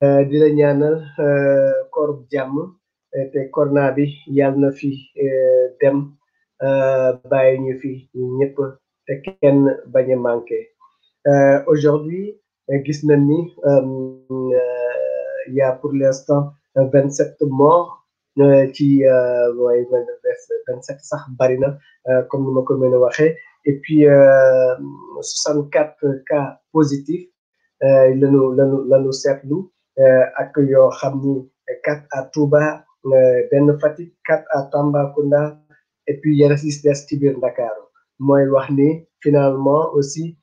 di la ñaanal koor jàmm te corona bi yàlla na fi dem bàyyi ñu fi ñu ñëpp te kenn bañ a manqué. Aujourd'hui, gis nañ ni il y a pour l'instant 27 morts ci mooy 27 sax bari na comme ni ma ko mën a waxee et puis 64 cas positifs lanu seetlu ak yoo xam ni 4 à Touba benn Fatick 4 à Tambacounda et puis yeneen si des ci biir Ndakaaru mooy wax ni finalement aussi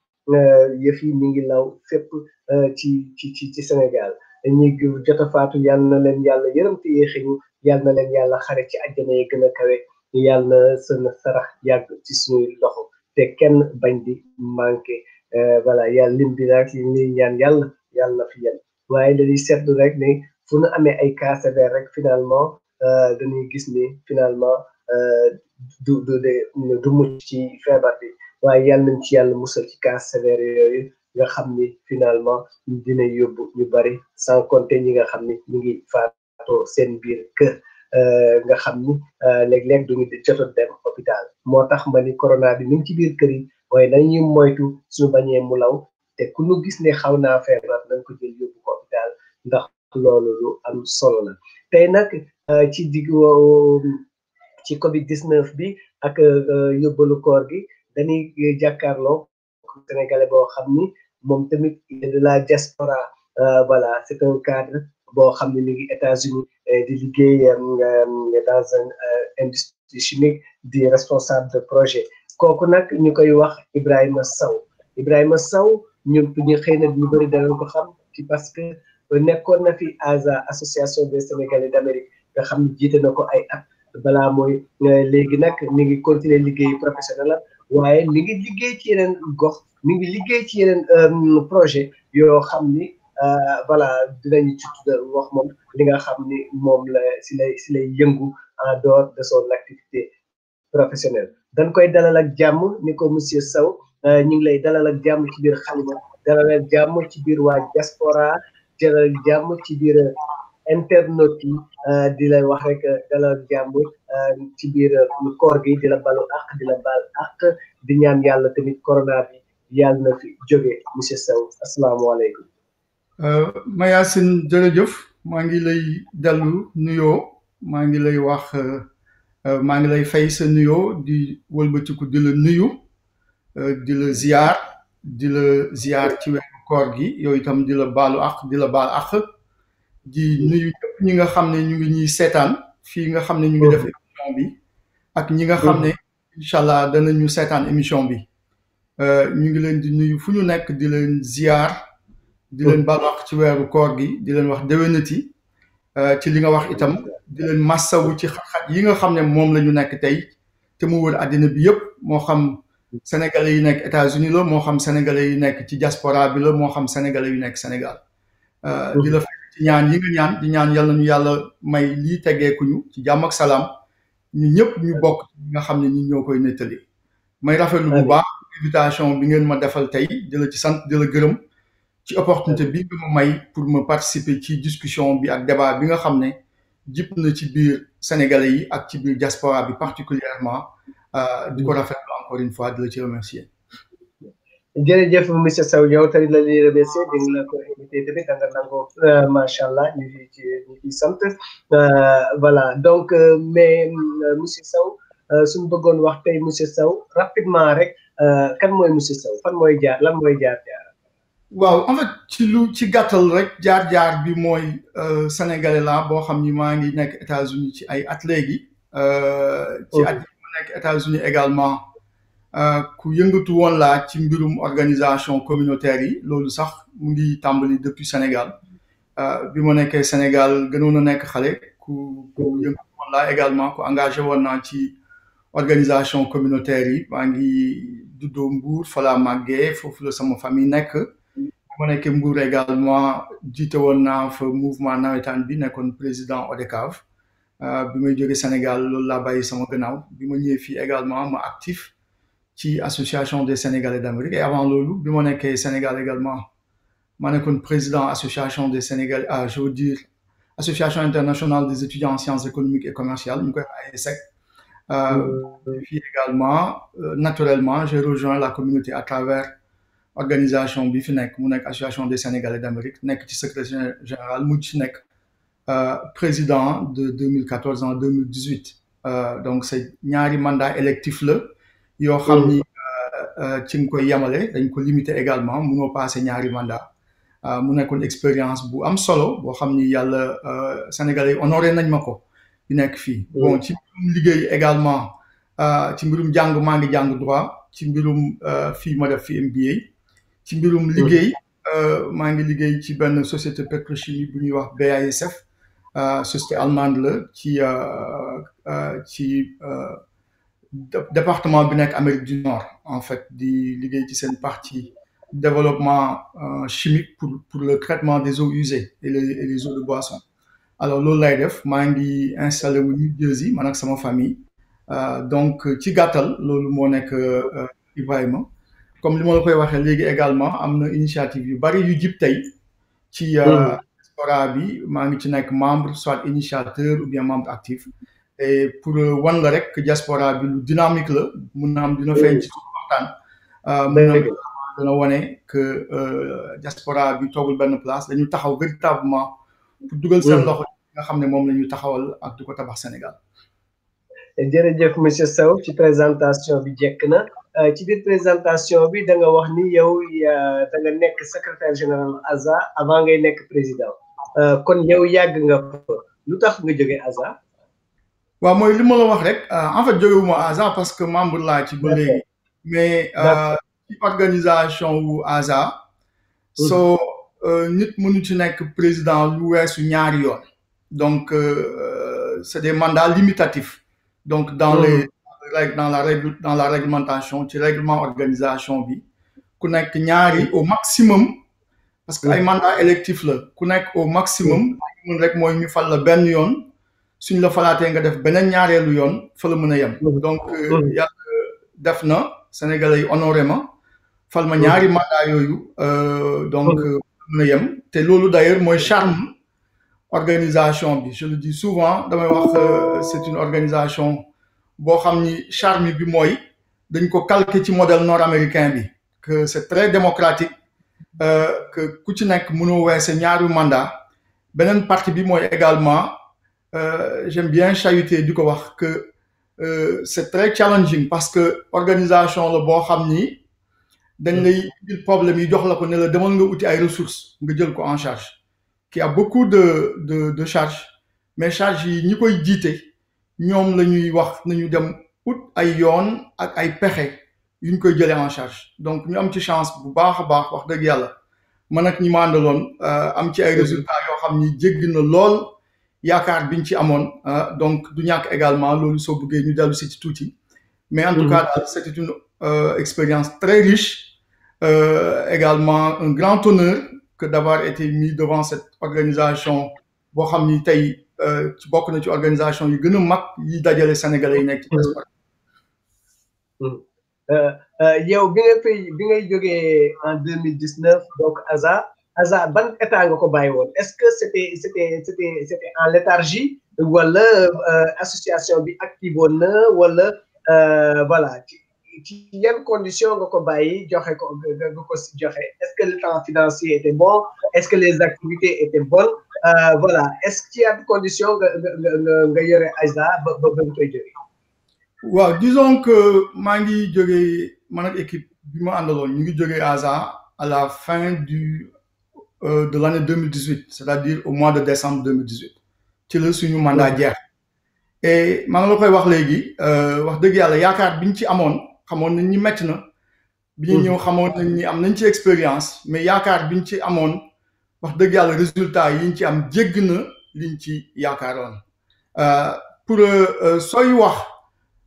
yëf yi mi ngi law fépp ci Sénégal ñi jot a faatu yal na leen yàlla yërëm te yéexe ñu yal na leen yàlla xare ci àjjana yi gën a kawe yal na seen sarax yàgg ci suñuy loxo te kenn bañ di manqué voilà yàlla lim bi nag li ñaan yàlla na fi yem waaye dañuy seetlu rek ne fu nu amee ay cas sévère rek finalement dañuy gis ni finalement du mucc ci feebar bi waaye yàlla nañ ci yàlla musal ci cas sévère yooyu nga xam ni finalement dina yóbbu ñu bari sans compter ñi nga xam ni ñu ngi faatoo seen biir kër nga xam ni léeg-léeg duñu jot a dem hôpital moo tax ma ni corona bi mi ngi ci biir kër yi waaye nañuy moytu suñu bañee mu law te ku ñu gis ne xaw naa feebar nañ ko jël yóbbu ko hôpital ndax loolu lu am solo la tey nag ci digg ci Covid 19 bi ak yóbbalu koor gi dañuy jàkkaarloo sénégalais boo xam ni moom tamit de la diaspora voilà c'est un cadre boo xam ne mi ngi États-Unis di liggéey dans un industrie chimique di responsable de projet kooku nag ñu koy wax Ibrahima Sow ñun ñu xëy na ñu bëri danañ ko xam ci parce que nekkoon na fi ASA association des Sénégalais d'Amérique nga xam ne jiite na ko ay at balaa mooy léegi nag mi ngi continuer liggéey professionnel la waaye mi ngi liggéey ci yeneen gox mi ngi liggéey ci yeneen projet yoo xam ni voilà dinañu ci wax moom li nga xam ni moom la si lay yëngu en dehors de son activité professionnelle dañ koy dalal ak jàmm ni ko monsieur Sow ñu ngi lay dalal ak jàmm ci biir Xalima dalal ak jàmm ci biir waa diaspora dalal ak jàmm ci biir internautes yi di lay wax rek dalal jàmm ci biir koor gi di la balu ak di la bal ak di ñaan yàlla tamit corona bi yàlla na fi jóge monsieur Sow asalaamaaleykum. Mayacine jërëjëf maa ngi lay dellu nuyoo maa ngi lay wax maa ngi lay fay sa nuyoo di wëlbatiku di la nuyu di la ziar ci weeru koor gi yow itam di la baalu ak di la baal ak di nuyu ñëpp ñi nga xam ne ñu ngi ñuy seetaan fii nga xam ne ñu ngi def émission bi ak ñi nga xam ne incha allah danañu seetaan émission bi ñu ngi leen di nuyu fu ñu nekk di leen ziar di leen baal ak ci weeru koor gi di leen wax déwénati ci li nga wax itam di leen massawu ci xat-xat yi nga xam ne moom la ñu nekk tey te mu wër àddina bi yëpp moo xam sénégalais yi nekk États-Unis la moo xam sénégalais yi nekk ci diaspora bi la moo xam sénégalais yu nekk Sénégal di la fekk ci ñaan yi nga ñaan di ñaan yàlla ñu yàlla may lii teggeekuñu ci jàmm ak salaam ñu ñëpp ñu bokk ñi nga xam ne ñi ñoo koy nettali may rafetlu bu baax invitation bi ngeen ma defal tey di la ci sant di la gërëm ci opportunité bi nga ma may pour ma participer ci discussion bi ak débat bi nga xam ne jip na ci biir sénégalais yi ak ci biir diaspora bi particulièrement di ko rafetlu encore une fois di la ci remercier. jërëjëf monsieur Sow yow tamit la ñuy remercier di la ko invité tamit da nga nango macha allah ñu ngi sant voilà donc mais monsieur Sow suñu bëggoon wax tey monsieur Sow rapidement rek kan mooy monsieur Sow fan mooy jaar lan mooy jaar. waaw en fait ci gàttal rek jaar bi mooy sénégalais la boo xam ni maa ngi nekk États-Unis ci ay at léegi ci at yi ma nekk États-Unis également ku yëngatu woon laa ci mbirum organisation communautaire yi loolu sax mu ngi tàmbali depuis Sénégal bi ma nekkee Sénégal gënoon a nekk xale ku yëngatu woon laa également ku engagé woon naa ci organisation communautaire yi maa ngi juddoo Mbour fa laa màggee foofu la sama famille nekk bi ma nekkee Mbour également jiite woon naa fa mouvement nawetaan bi nekkoon président ODCAV bi may jógee Sénégal loolu laa bàyyi sama gannaaw bi ma ñëwee fii également ma actif ci association des Sénégalais d'Amérique et avant loolu bi ma nekkee Sénégal également maa nekkoon président association des Sénégalais je veux dire association internationale des étudiants en sciences économiques et commerciales ñu koy wax AESEC. Puis également naturellement j'ai rejoint la communauté à travers organisation bi fi nekk mu nekk association des Sénégalais d'Amérique nekk ci secrétaire général mujj ci nekk président de 2014 en 2018 donc c'est ñaari mandat électif la yoo xam ni ci nga koy yamale dañ ko limité également munoo passé ñaari mandat mu nekkoon expérience bu am solo boo xam ni yàlla Sénégalais honoré nañ ma ko bi nekk fii bon ci mbirum liggéey également ci mbirum jàng maa ngi jàng droit ci mbirum fii ma def fi MBA ci mbirum liggéey maa ngi liggéey ci benn société pétrochimie bu ñuy wax BASF société allemande la ci département bi nekk Amérique du Nord en fait di liggéey ci seen partie développement chimique pour le traitement des eaux usées et les eaux de boisson alors loolu lay def maa ngi installé wu New Jersey man ak sama famille donc ci gàttal loolu moo nekk Ibrahima comme li ma la koy waxee léegi également am na initiative yu bari yu jib tey ci diaspora bi maa ngi ci nekk membre soit initiateur ou bien membre actif et pour wan la rek diaspora bi lu dynamique la mun na am dina feeñ ci suñu waxtaan mun na dina wane que diaspora bi toogul benn place dañu taxaw véritablement pour dugal seen loxo nga xam ne moom la ñu taxawal ak di ko tabax Sénégal. jërëjëf monsieur Sow ci présentation bi jekk na ci biir présentation bi da nga wax ni yow da nga nekk secrétaire général ASA avant ngay nekk président kon yow yàgg nga fa lu tax nga jógee ASA. waaw mooy li ma la wax rek en fait jógewuma ASA parce que membre laa ci ba léegi mais ci organisation wu ASA soo nit mënu ci nekk président lu weesu ñaari yoon donc c'est des mandats limitatifs donc dans la réglementation ci règlement organisation bi ku nekk ñaari au maximum parce que ay mandat électif la ku nekk au maximum mun rek mooy ñu fal la benn yoon suñ la falaatee nga def beneen ñaareelu yoon fa la mën a yem donc yàlla def na Sénégalais yi honoré ma fal ma ñaari mandat yooyu donc mën a yem te loolu d'ailleurs mooy charme organisation bi je le dis souvent damay wax c'est une organisation boo xam ni charme bi mooy dañ ko calqué ci modèle nord-américain bi que c'est très démocratique que ku ci nekk mënoo weese ñaari mandat beneen partie bi mooy également j'aime bien chahuter di ko wax que c'est très challenging parce que organisation la boo xam ni dañ lay indil problème yi jox la ko ne la demal nga uti ay ressources nga jël ko en charge qui a beaucoup de charges mais charges yi ñi koy jiite ñoom la ñuy wax nañu dem ut ay yoon ak ay pexe yuñ koy jëlee en charge donc ñu am ci chance bu baax a baax wax dëgg yàlla man ak ñi ma àndaloon am ci ay résultats yoo xam ni jéggi na lool yaakaar biñ ci amoon donc du ñàkk également loolu soo bëggee ñu dellu si ci tuuti mais en tout cas c'était une expérience très riche également un grand honneur que d'avoir été mis devant cette organisation boo xam ni tey ci bokk na ci organisation yi gën a mag yi dajale Sénégalais yi nekk ci diaspora. yow bi ngay jógee en 2019 donc ASA ban état nga ko bàyyi woon est-ce que c'était en léthargie wala association bi active woon na wala voilà ci yan condition nga ko bàyyi joxe ko nga ko si joxe est-ce que le temps financier était bon est-ce que les activités étaient bonnes voilà est-ce qu'il y a des conditions nga yore ASA ba nga koy jógee. waaw disons que maa ngi jógee man ak équipe bi ma àndaloon ñu ngi jógee ASA à la fin de l'année 2018 c'est-à-dire au mois de décembre 2018 ci la suñu mandat jeex et maa ngi la koy wax léegi wax dëgg yàlla yaakaar biñ ci amoon xamoon nañ ni métti na bi ñu ñëw xamoon nañ ni am nañ ci expérience mais yaakaar biñ ci amoon wax dëgg yàlla résultat yiñ ci am jégg na liñ ci yaakaaroon pour sooy wax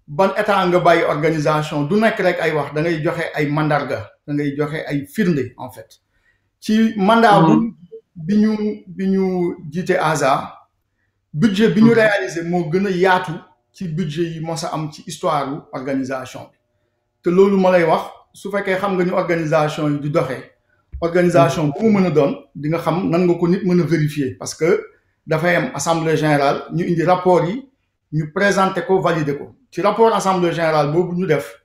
ban état nga bàyyi organisation du nekk rek ay wax da ngay joxe ay mandarga da ngay joxe ay firnde en fait ci mandat bi ñu jiite ASA budget bi ñu réalisé moo gën a yaatu ci budget yi mos a am ci histoire organisation bi te loolu ma lay wax su fekkee xam nga ñu organisation yi di doxee organisation bu mu mën a doon di nga xam nan nga ko nit mën a vérifier parce que dafay am assemblée générale ñu indi rapport yi ñu présenter ko valider ko ci rapport assemblée générale boobu ñu def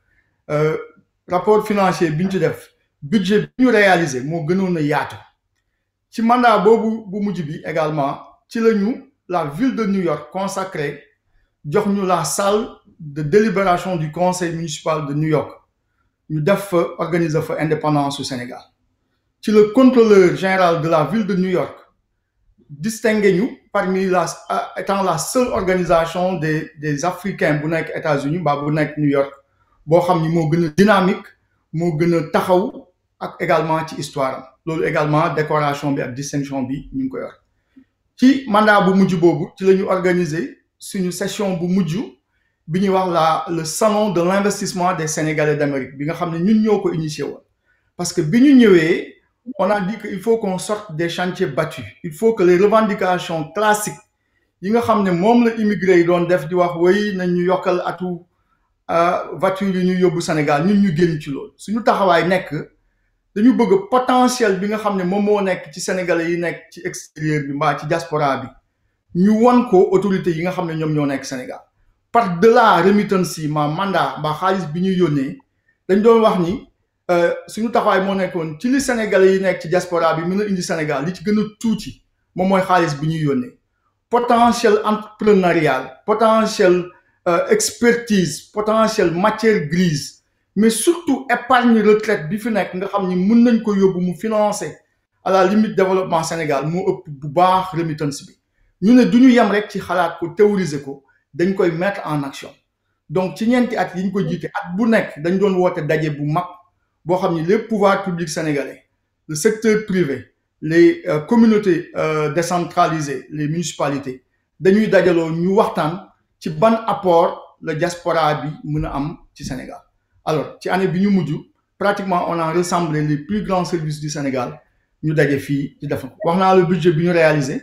rapport financier bi ñu ci def budget bi ñu réaliser moo gënoon a yaatu ci mandat boobu bu mujj bi également ci la ñu la ville de New York consacré jox ñu la salle de délibération du conseil municipal de New York ñu def fa organiser fa indépendance au Sénégal ci le contrôleur général de la ville de New York distingué ñu parmi étant la seule organisation des Africains bu nekk États-Unis mbaa bu nekk New York boo xam ni moo gën a dynamique moo gën a taxaw ak également ci histoire am loolu également décoration bi ak distinction bi ñu ngi ko yor ci mandat bu mujj boobu ci la ñu organiser suñu session bu mujj bi ñuy wax le salon de l'investissement des Sénégalais d'Amérique bi nga xam ne ñun ñoo ko initié woon parce que bi ñu ñëwee on a dit qu'il faut qu'on sorte des chantiers battus il faut que les revendications classiques yi nga xam ne moom la immigré yi doon def di wax way nañ ñu yokkal atu voiture yi ñu yóbbu Sénégal ñun ñu génn ci loolu suñu taxawaay nekk dañu bëgg potentiel bi nga xam ne moom moo nekk ci Sénégalais yi nekk ci extérieur bi mbaa ci diaspora bi ñu won ko autorités yi nga xam ne ñoom ñoo nekk Sénégal par delà remittance yi mandat mbaa xaalis bi ñuy yónnee dañ doon wax ni suñu taxawaay moo nekkoon ci li Sénégalais yi nekk ci diaspora bi mën a indi Sénégal li ci gën a tuuti moom mooy xaalis bi ñuy yónnee potentiel entrepreneurial potentiel expertise potentiel matière grise mais surtout épargne retraite bi fi nekk nga xam ni mën nañ ko yóbbu mu financer à la limite développement Sénégal moo ëpp bu baax remittance bi ñu ne du ñu yem rek ci xalaat ko théoriser ko dañ koy mettre en action donc ci ñeenti at yi ñu ko jiite at bu nekk dañ doon woote daje bu mag boo xam ni les pouvoirs publics sénégalais le secteur privé les communautés décentralisées les municipalités dañuy dajaloo ñu waxtaan ci ban apport la diaspora bi mën a am ci Sénégal alors ci année bi ñu mujj pratiquement on a rassemblé les plus grands services du Sénégal ñu daje fii ci def wax naa le budget bi ñu réalisé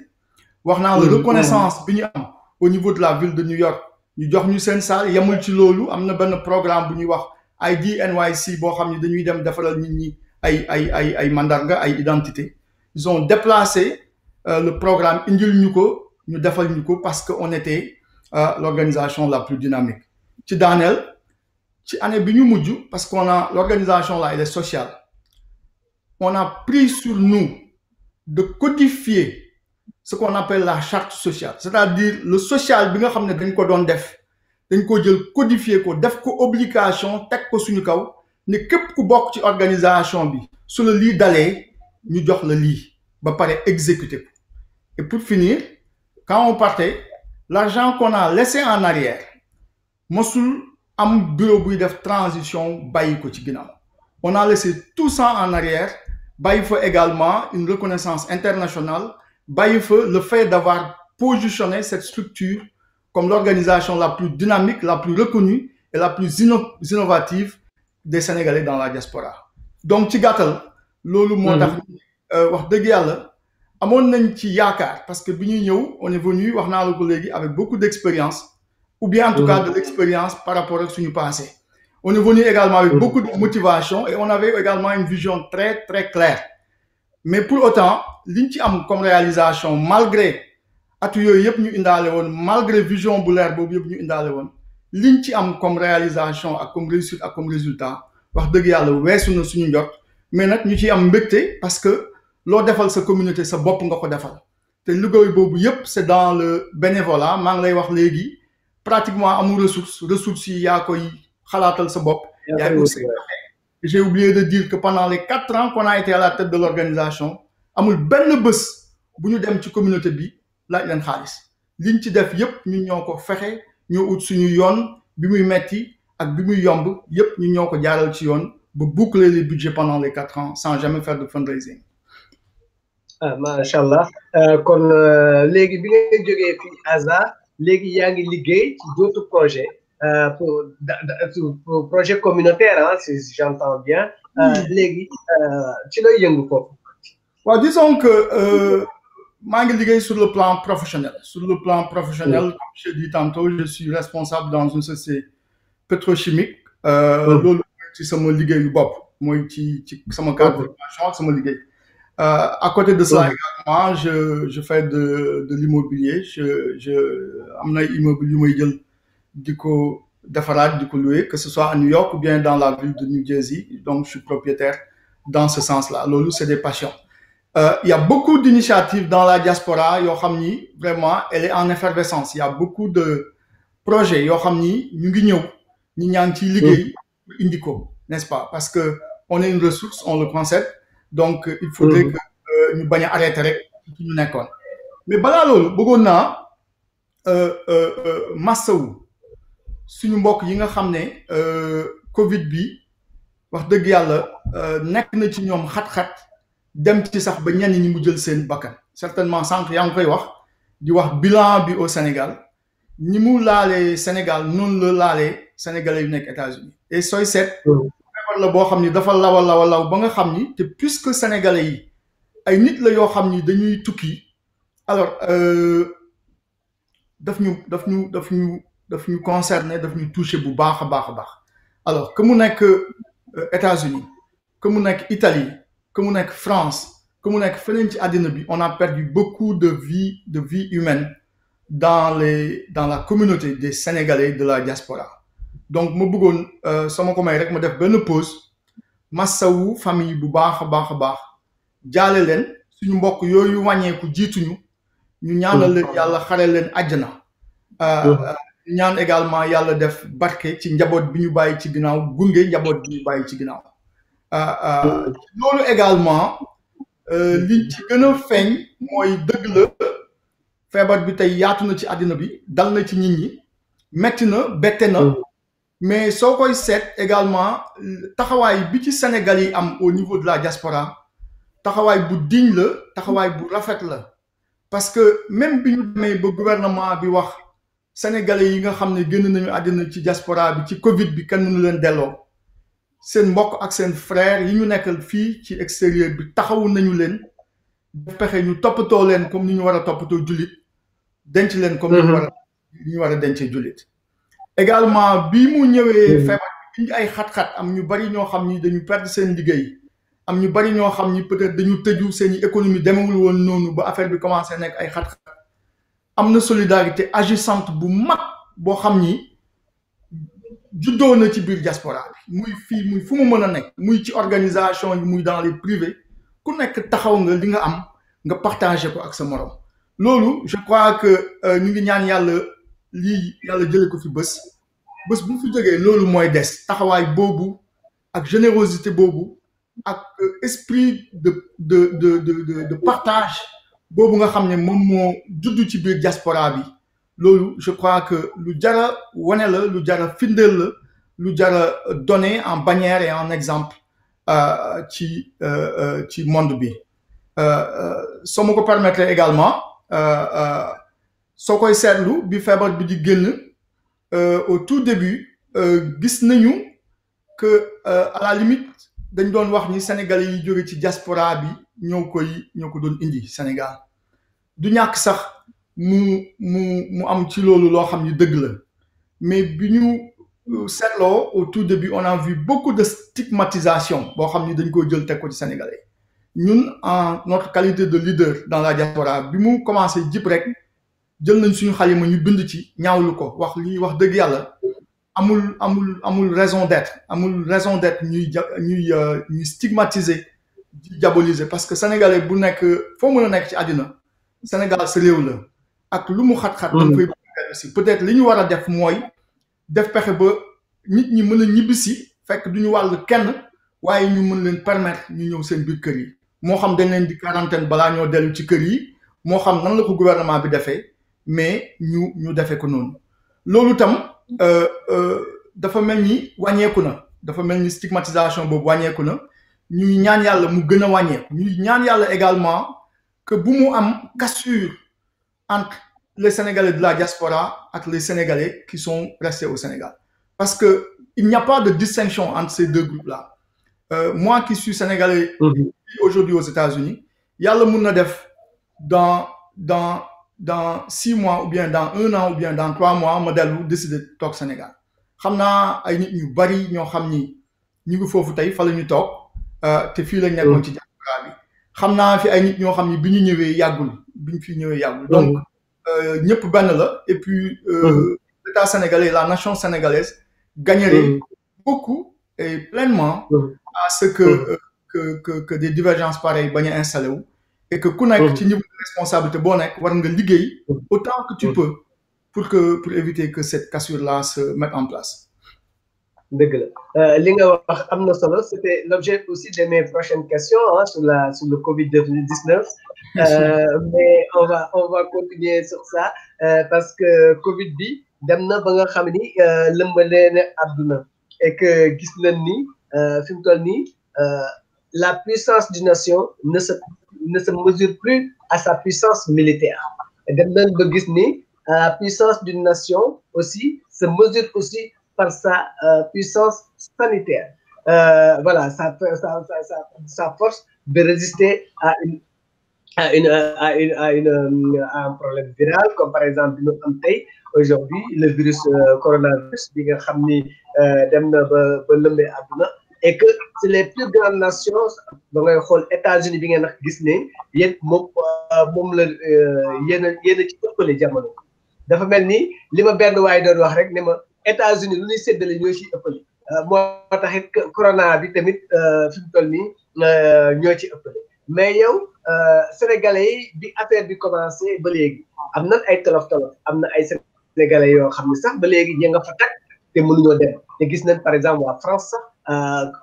wax naa la reconnaissance bi ñu am au niveau de la ville de New York ñu jox ñu seen salle yemul ci loolu am na benn programme bu ñuy wax ID NYC boo xam ne dañuy dem defaral nit ñi ay mandarga ay identité ils ont déplacé le programme indil ñu ko ñu defal ñu ko parce que on était l'organisation la plus dynamique ci daaneel ci année bi ñu mujj parce qu'on a l'organisation là elle est sociale on a pris sur nous de codifier ce qu'on appelle la charte sociale c'est-à-dire le social bi nga xam ne dañ ko doon def dañ ko jël codifier ko def ko obligation teg ko suñu kaw ne képp ku bokk ci organisation bi su la lii dalee ñu jox la lii ba pare exécuter ko et pour finir quand on partait l'argent qu'on a laissé en arrière mosul am bureau buy def transition bàyyi ko ci ginnaaw on a laissé tout ça en arrière bàyyi fa également une reconnaissance internationale bàyyi fa le fait d'avoir positionné cette structure comme l'organisation la plus dynamique la plus reconnue et la plus innovative des Sénégalais dans la diaspora donc ci gàttal loolu moo tax wax dëgg yàlla amoon nañ ci yaakaar parce que bi ñuy ñëw on est venu wax naa la ko léegi avec beaucoup d'expérience ou bien en tout cas de l'expérience par rapport ak suñu passé on est venu également avec beaucoup de motivation et on avait également une vision très très claire mais pour autant liñ ci am comme réalisation malgré atu yooyu yëpp ñu indaale woon malgré vision bu leer boobu yëpp ñu indaale woon liñ ci am comme réalisation ak comme réussite ak comme résultat wax dëgg yàlla weesu na suñu njot mais nag ñu ciy am mbégte parce que loo defal sa communauté sa bopp nga ko defal te liggéey boobu yëpp c'est dans le bénévolat maa ngi lay wax léegi pratiquement amul ressources yi yaa koy xalaatal sa bopp yaa aussi j'ai oublié de dire que pendant les 4 ans qu'on a été à la tête de l'organisation amul benn bés bu ñu dem ci communauté bi laaj leen xaalis liñ ci def yëpp ñun ñoo ko fexe ñoo ut suñu yoon bi muy metti ak bi muy yomb yëpp ñun ñoo ko jaaral ci yoon ba boucler les budgets pendant les 4 ans sans jamais faire de fundraising. macha allah kon léegi bi nga jógee fii ASA léegi yaa ngi liggéey ci d'autres projets pour projet communautaire si j'entends bien léegi ci lay yëngu foofu. waaw disons que maa ngi liggéey sur le plan professionnel. Sur le plan professionnel, comme je dis tantôt, je suis responsable dans une société pétrochimique. Loolu ci sama liggéeyu bopp. mooy ci sama cadre de formation ak sama liggéey. À côté de cela également je fais de l'immobilier je am na immeuble yu may jël di ko defaraat di ko louer que ce soit à New York ou bien dans la ville de New Jersey, donc je suis propriétaire dans ce sens-là. Loolu c'est des passions. Il y a beaucoup d'initiatives dans la diaspora yoo xam ni vraiment elle est en effervescence. Il y a beaucoup de projets yoo xam ni ñu ngi ñëw ñi ñaa ngi ciy liggéey indi ko, n'est-ce pas? Parce que on est une ressource, on le concède, donc il faudrait que ñu bañ a arrêter rek ci ñu nekkoon. Mais balaa loolu bëggoon naa massawu suñu mbokk yi nga xam ne Covid bi wax dëgg yàlla nekk na ci ñoom xat-xat dem ci sax ba ñenn ñi mu jël seen bakkan. Certainement sànq yaa ngi koy wax di wax bilan bi au Sénégal ñi mu laalee Sénégal noonu la laalee Sénégalais yu nekk États-Unis et sooy seet feebar la boo xam ni dafa law ba nga xam ni te puisque Sénégalais yi ay nit la yoo xam ni dañuy tukki alors daf ñu concerné daf ñu touché bu baax a baax alors que mu nekk États-Unis que mu nekk Italie que mu nekk France que mu nekk feneen ci àddina bi on a perdu beaucoup de vie humaine dans la communauté des Sénégalais de la diaspora. Donc ma bëggoon sama ko may rek ma def benn pause massawu famille bu baax a baax jaale leen suñu mbokk yooyu wàññeeku jiituñu ñu ñaanal leen yàlla xare leen àjjana. ñaan également yàlla def barke ci njaboot bi ñu bàyyi ci ginnaaw gunge njaboot bi ñu bàyyi ci ginnaaw. loolu également liñ ci gën a feeñ mooy dëgg la feebar bi tey yaatu na ci àddina bi dal na ci nit ñi metti na bette na mais soo koy seet également taxawaay bi ci Sénégal yi am au niveau de la diaspora taxawaay bu digne la taxawaay bu rafet la parce que même bi ñu demee ba gouvernement bi wax Sénégalais yi nga xam ne génn nañu àddina ci diaspora bi ci Covid bi kenn mënu leen delloo seen mbokk ak seen frère yi ñu nekkal fii ci extérieur bi taxawu nañu leen def pexe ñu toppatoo leen comme ni ñu war a toppatoo jullit denc leen comme ni ñu war a dencee jullit également bi mu ñëwee feebar bi indi ay xat-xat am ñu bari ñoo xam ni dañu perdre seen liggéey am ñu bari ñoo xam ni peut-être dañu tëju seen i économie demewul woon noonu ba affaire bi commencé nekk ay xat-xat am na solidarité agissante bu mag boo xam ni juddoo na ci biir diaspora bi muy fii muy fu mu mën a nekk muy ci organisation yi muy dans les privés ku nekk taxaw nga li nga am nga partagé ko ak sa morom loolu je crois que ñu ngi ñaan yàlla lii yàlla jële ko fi bés bu mu fi jógee loolu mooy des taxawaay boobu ak générosité boobu ak esprit de partage boobu nga xam ne moom moo judd ci biir diaspora bi loolu je crois que lu jara wane la lu jara firndeel la lu jara donner en bannière et en exemple ci monde bi soo ma ko permettre également soo koy seetlu bi feebar bi di génn au tout début gis nañu que à la limite dañ doon wax ni Sénégalais yi jóge ci diaspora bi ñoo ko doon indi Sénégal du ñàkk sax mu am ci loolu loo xam ni dëgg la mais bi ñu seetloo au tout début on a vu beaucoup de stigmatisation boo xam ni dañ koy jël teg ko ci Sénégalais ñun en notre qualité de leader dans la diaspora bi mu commencé jip rek jël nañ suñu xalima ñu bind ci ñaawlu ko wax lii wax dëgg yàlla amul raison d'être ñuy stigmatiser di diaboliser parce que sénégalais bu nekk foo mën a nekk ci àddina Sénégal sa réew la ak lu mu xat-xat dañ koy aussi peut-être li ñu war a def mooy def pexe ba nit ñi mën a ñibbisi fekk du ñu wàll kenn waaye ñu mën leen permettre ñu ñëw seen biir kër yi moo xam dañ leen di quarantaine balaa ñoo dellu ci kër yi moo xam nan la ko gouvernement bi defee mais ñu defee ko noonu loolu tam dafa mel ni wàññeeku na dafa mel ni stigmatisation boobu wàññeeku na ñuy ñaan yàlla mu gën a wàññeeku ñuy ñaan yàlla également que bu mu am cassure entre les Sénégalais de la diaspora et les Sénégalais qui sont restés au Sénégal parce que il n'y a pas de distinction entre ces deux groupes-là moi qui suis Sénégalais aujourd'hui aux États-Unis yàlla mun na def dans 6 mois ou bien dans 1 an ou bien dans 3 mois ma dellu décider toog Sénégal xam naa ay nit ñu bari ñoo xam ni ñu ngi foofu tey fa la ñu toog te fii lañ nekkoon ci diaspora bi xam naa fi ay nit ñoo xam ni bi ñu ñëwee yàggul bi ñu fi ñëwee yàggul donc ñëpp benn la et puis l'État sénégalais la nation sénégalaise gagnerait beaucoup et pleinement à ce que des divergences pareilles bañ a installé wu et que ku nekk ci niveau de responsabilité boo nekk war nga liggéey autant que tu peux pour éviter que cette cassure-là se mette en place. dëgg la li nga wax am na solo c'était l'objet aussi de mes prochaines questions hein, sur le Covid-19 mais on va continuer sur ça parce que Covid bi dem na ba nga xam ni lëmbalee na àdduna et que gis nañ ni fi mu toll nii la puissance d'une nation ne se mesure plus à sa puissance militaire dem nañ ba gis ni la puissance d'une nation aussi se mesure aussi par sa puissance sanitaire. Voilà, sa force de résister à un problème viral, comme par exemple nous am tey aujourd'hui le virus coronavirus bi nga xam ni dem na ba lëmbee àdduna et que c'est les plus grandes nations ba ngay xool États-Unis bi ngeen nag gis ne yéen moom la yéen a ci ëppale jamono dafa mel ni li ma benn waaye doon wax rek ne ma États-Unis lu ñuy séddale ñoo ci ëppale moo taxit corona bi tamit fi mu toll nii ñoo ci ëppale mais yow sénégalais yi bi affaire bi commencé ba léegi am na ay tolof am na ay sénégalais yoo xam ne sax ba léegi ña nga fa tag te mënuñoo dem te gis nañ par exemple waa France sax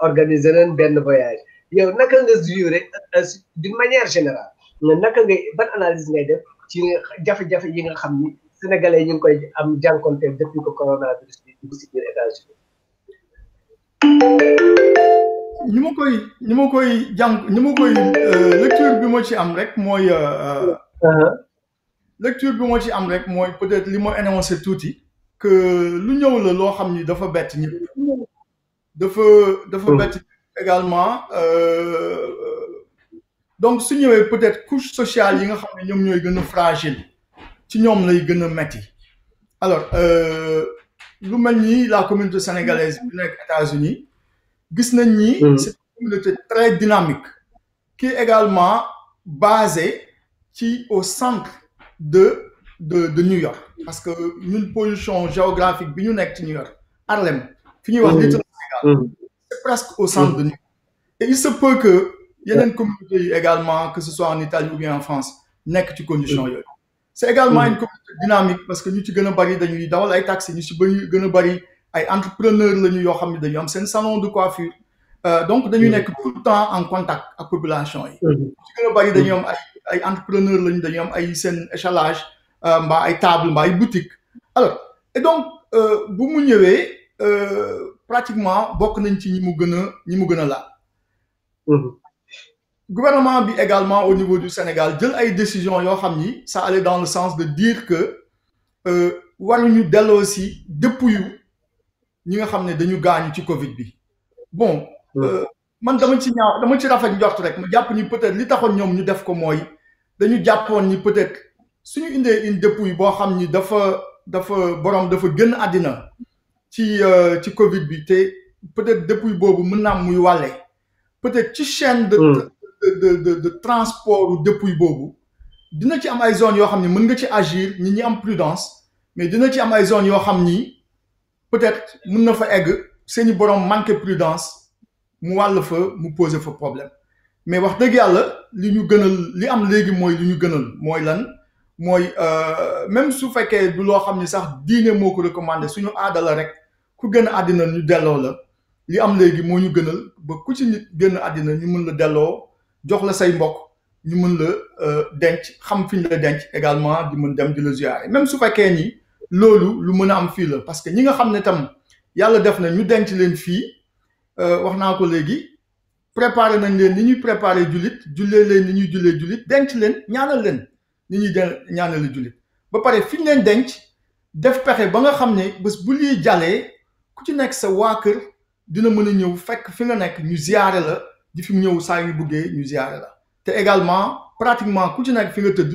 organiser nañ benn voyage yow naka nga juré d'une manière générale naka ngay ban analyse ngay def ci jafe-jafe yi nga xam ni sénégalais yi ñu ngi koy am jànkonteel depuis que coronavirus bi dugg si biir États-Unis lecture bi moo ci am rek mooy lecture bi moo ci am rek mooy peut-être li ma énoncé tuuti que lu ñëw la loo xam ni dafa bett ñëpp dafa bett également donc su ñëwee peut-être couche sociale yi nga xam ne ñoom ñooy gën a fragile ci ñoom lay gën a metti alors lu mel ni la communauté sénégalaise bi nekk États-Unis gis nañ ni c'est une communauté très dynamique qui est également basée au centre de New York parce que ñun position géographique bi ñu nekk ci New York Harlem fi ñuy wax Little Sénégal c'est presque au centre de New York et il se peut que yeneen communauté yi également que ce soit en Italie ou bien en France nekk ci condition yooyu c'est également une communauté dynamique parce que ñu ci gën a bari dañuy dawal ay taxi ñu ci gën a bari ay entrepreneurs lañu yoo xam ne dañu am seen salon de coiffure donc dañuy nekk tout le temps en contact ak population yi ñu ci gën a bari dañuy am ay entrepreneurs lañu dañuy am ay seen échalage mbaa ay table mbaa ay boutique alors et donc bu mu ñëwee pratiquement bokk nañ ci ñi mu gën a laal gouvernement bi également au niveau du Sénégal jël ay décisions yoo xam ni ça allait dans le sens de dire que waruñu delloo si dépouille ñi nga xam ne dañu gaañu ci Covid bi bon man dama ci rafet njort rek ma jàpp ni peut-être li taxoon ñoom ñu def ko mooy dañu jàppoon ni peut-être suñu indee une dépouille boo xam ni dafa gën àddina ci Covid bi te peut-être dépouille boobu mën na am muy wàlle peut-être ci chaîne de transport ou dépouille boobu dina ci am ay zones yoo xam ni mën nga ci agir ñi am prudence mais dina ci am ay zones yoo xam ni peut-être mën na fa egg seeni borom manqué prudence mu wàll fa mu poser fa problème mais wax dëgg yàlla li ñu gënal li am léegi mooy li ñu gënal mooy lan mooy même su fekkee du loo xam ni sax diine moo ko recommandé suñu aada la rek ku gën àddina ñu delloo la li am léegi moo ñu gënal ba ku ci nit génn àddina ñu mën la delloo jox la say mbokk ñu mën la denc xam fi ñu la denc également di mën dem di la ziyaare même su fekkee ni loolu lu mën a am fii la parce que ñi nga xam ne tam yàlla def na ñu denc leen fii wax naa ko léegi préparer nañ leen ni ñuy préparer jullit jullee leen ni ñuy jullee jullit denc leen ñaanal leen ni ñuy ñaanale jullit ba pare fi ñu leen denc def pexe ba nga xam ne bés bu lii jàllee ku ci nekk sa waa kër dina mën a ñëw fekk fi nga nekk ñu ziyaare la di fi ñëw saa yu buggee ñu ziyaare la te également pratiquement ku ci nekk fi nga tëdd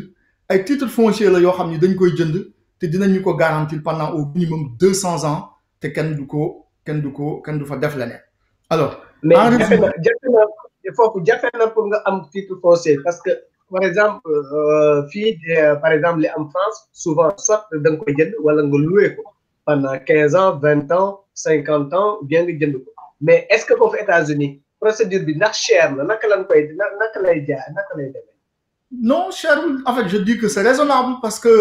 ay titre foncier la yoo xam ni dañ koy jënd te dinañu ko garantir pendant au minimum 200 ans te kenn du fa def leneen Alors, mais en résumé, foofu jafe na pour nga am titre foncier parce que par exemple fii par exemple li am France souvent soit da nga koy jënd wala nga loué ko pendant 15 ans 20 ans 50 ans bien nga jënd ko mais est-ce que foofu États-Unis procédure bi ndax cher na naka lañ koy naka lay jaay naka lay demee. non, cher, en fait, je dis que c'est raisonnable parce que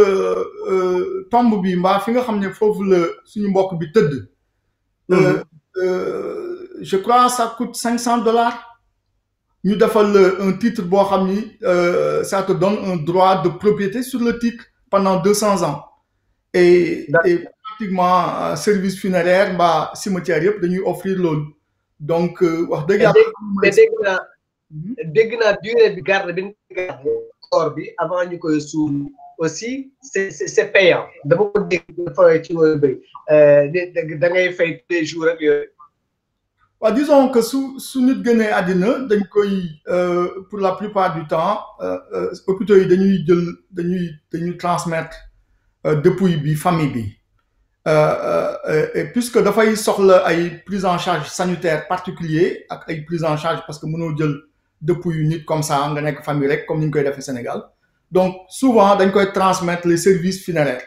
tombe bi mbaa fi nga xam ne foofu la suñu mbokk bi tëdd. Je crois que ça coûte $500. Ñu defal un titre boo xam ni ça te donne un droit de propriété sur le titre pendant 200 ans. Et pratiquement service funéraire mbaa cimetière yëpp dañuy offrir loolu. Donc wax dëgg yàlla. mais dégg naa durée bi garde bi ñu garde corps bi avant ñu koy suul aussi c'est payant dama ko dégg dafa ci wàllu bëri da ngay fay tous les jours ak yooyu. waaw disons que su nit gënee àddina dañ koy pour la plupart du temps hôpitaux yi dañuy transmettre dépouille bi famille bi et puisque dafay soxla ay prise en charge sanitaire particulier ak ay prise en charge parce que mënoo jël dépouille nit comme ça nga nekk famille rek comme ni ñu koy defee Sénégal donc souvent dañ koy transmettre les services funéraires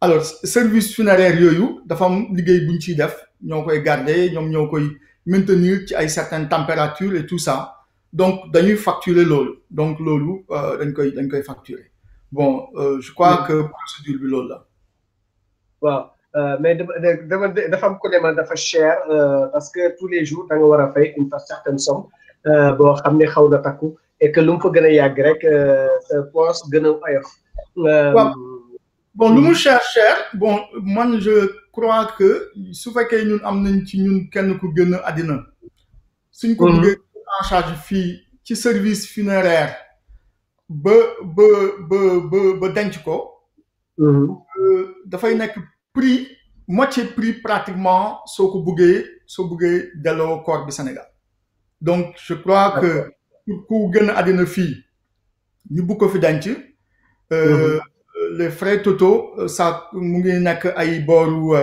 alors service funéraire yooyu dafa am liggéey bu ñu ciy def ñoo koy garder ñoom ñoo koy maintenir ci ay certaines températures et tout ça donc dañuy facturer loolu donc loolu dañ koy facturer bon je crois que procédure bi loolu la. waaw mais dafa am ko demal dafa cher parce que tous les jours da nga war a fay une certaine somme boo xam ne xaw na takku et que lu mu fa gën a yàgg rek sa poche gën a oyof. bon lu mu cher bon man je crois que su fekkee ñun am nañ ci ñun kenn ku gën a àddina suñ ko bëggee en charge fii ci service funéraire ba denc ko dafay nekk prix moitié prix pratiquement soo bëggee delloo corps bi Sénégal donc je crois que ku gën a àddina fii ñu bëgg ko fi denc les frais totaux ça mu ngi nekk ay booru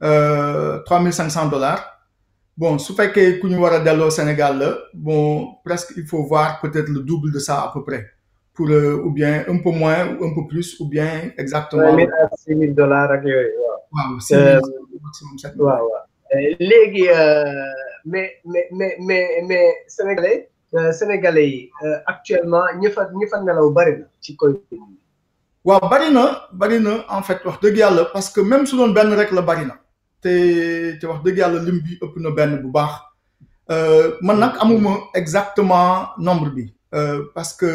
$3,500 bon su fekkee ku ñu war a delloo Sénégal la bon presque il faut voir peut-être le double de ça à peu près pour ou bien un peu moins ou un peu plus ou bien exactement. $5,000 à $6,000 ak yooyu waaw. waaw maximum 7,000. waaw léegi mais sénégalais yi actuellement ñi fa nelaw bari na ci Covid. waaw bari na en fait wax dëgg yàlla parce que même su doon benn rek la bari na te wax dëgg yàlla lim bi ëpp na benn bu baax man nag amuma exactement nombre bi parce que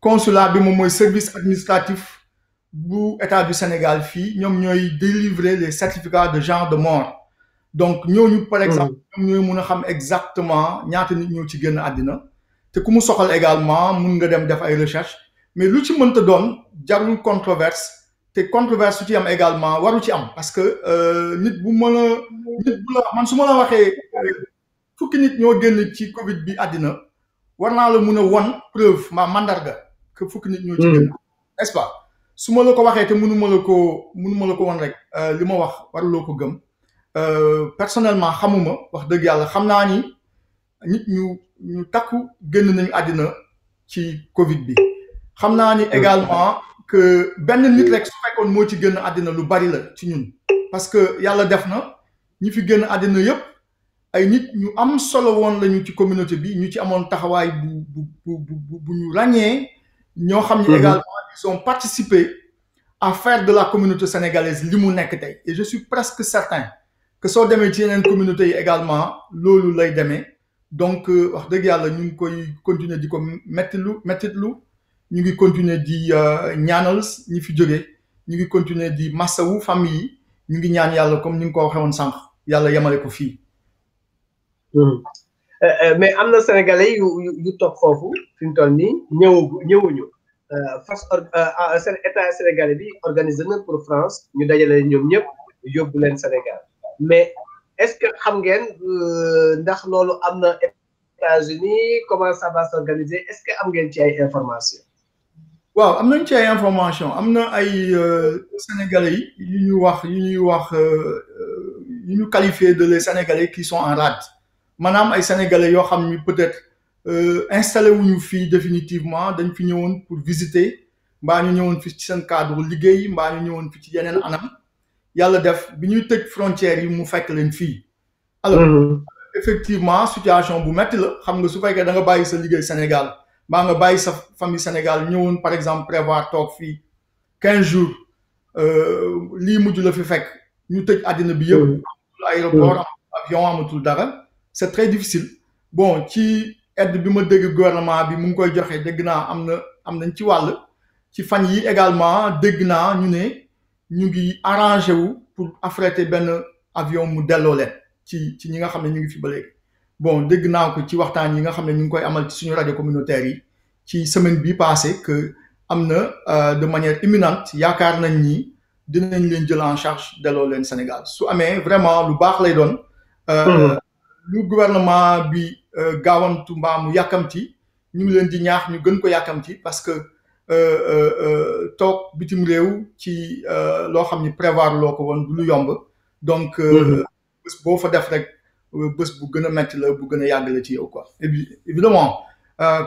consulat bi moom mooy service administratif bu état du Sénégal fii ñoom ñooy délivrer les certificats de genre de mort donc ñooñu par exemple ñoom ñooy mun a xam exactement ñaata nit ñoo ci génn àddina te ku mu soxal également mun nga dem def ay recherche mais lu ci mënta doon jarul controverse te controverse su ci am également waru ci am parce que nit bu la man su ma la waxee fukki nit ñoo génn ci Covid bi àddina war naa la mun a won preuve ma mandarga que fukki nit ñoo ci génn n'est-ce pas su ma la ko waxee te mënuma la ko won rek li ma wax waruloo ko gëm personnellement xamuma wax dëgg yàlla xam naa ni nit ñu takku génn nañu àddina ci Covid bi xam naa ni également que benn nit rek su fekkoon moo ci génn àddina lu bari la ci ñun parce que yàlla def na ñi fi génn àddina yëpp ay nit ñu am solo woon lañu ci communauté bi ñu ci amoon taxawaay bu ñu ràññee ñoo xam ni également ils ont participé à faire de la communauté sénégalaise li mu nekk tey et je suis presque certain que soo demee ci yeneen communautés yi également loolu lay demee donc wax dëgg yàlla ñu ngi koy continuer di ko mettitlu ñu ngi continuer di ñaanal ñi fi jóge ñu ngi continuer di massawu famille yi ñu ngi ñaan yàlla comme ni nga ko waxee woon sànq yàlla yemale ko fii. mais am na sénégalais yu toog foofu fi mu toll nii ñëwuñu seen état sénégalais bi organisé na pour France ñu dajale ñoom ñëpp yóbbu leen Sénégal mais est-ce que xam ngeen ndax loolu am na États-Unis comment ça va s'organiser est-ce que am ngeen ci ay information waaw am nañ ci ay information am na ay sénégalais yi yu ñuy wax yu ñu qualifié de les Sénégalais qui sont en rade maanaam ay Sénégalais yoo xam ni peut-être installé wuñu fii définitivement dañ fi ñëwoon pour visiter mbaa ñu ñëwoon fi ci seen cadre liggéey mbaa ñu ñëwoon fi ci yeneen anam yàlla def bi ñuy tëj frontières yi mu fekk leen fii. Alors effectivement situation bu metti la xam nga su fekkee da nga bàyyi sa liggéey Sénégal mbaa nga bàyyi sa famille Sénégal ñëwoon par exemple prévoir toog fii 15 jours lii mujj la fi fekk ñu tëj àddina bi yëpp. amatul aéroport avion amatul dara c'est très difficile bon ci aide bi ma dégg gouvernement bi mu ngi koy joxe dégg naa am nañ ci wàll ci fan yi également dégg naa ñu ne ñu ngi arrangé wu pour affréter benn avion mu delloo leen ci ñi nga xam ne ñu ngi fi ba léegi bon dégg naa ko ci waxtaan yi nga xam ne ñu ngi koy amal ci suñu rajo communautaire yi ci semaine bi passé que am na de manière imminente yaakaar nañ ni dinañ leen jël en charge delloo leen Sénégal su amee vraiment lu baax lay doon. lu gouvernement bi gaawantu mbaa mu yàkkamti ñu ngi leen di ñaax ñu gën ko yàkkamti parce que toog bitim réew ci loo xam ni prévoir loo ko woon du lu yomb donc bés boo fa def rek bés bu gën a metti la bu gën a yàgg la ci yow quoi évidemment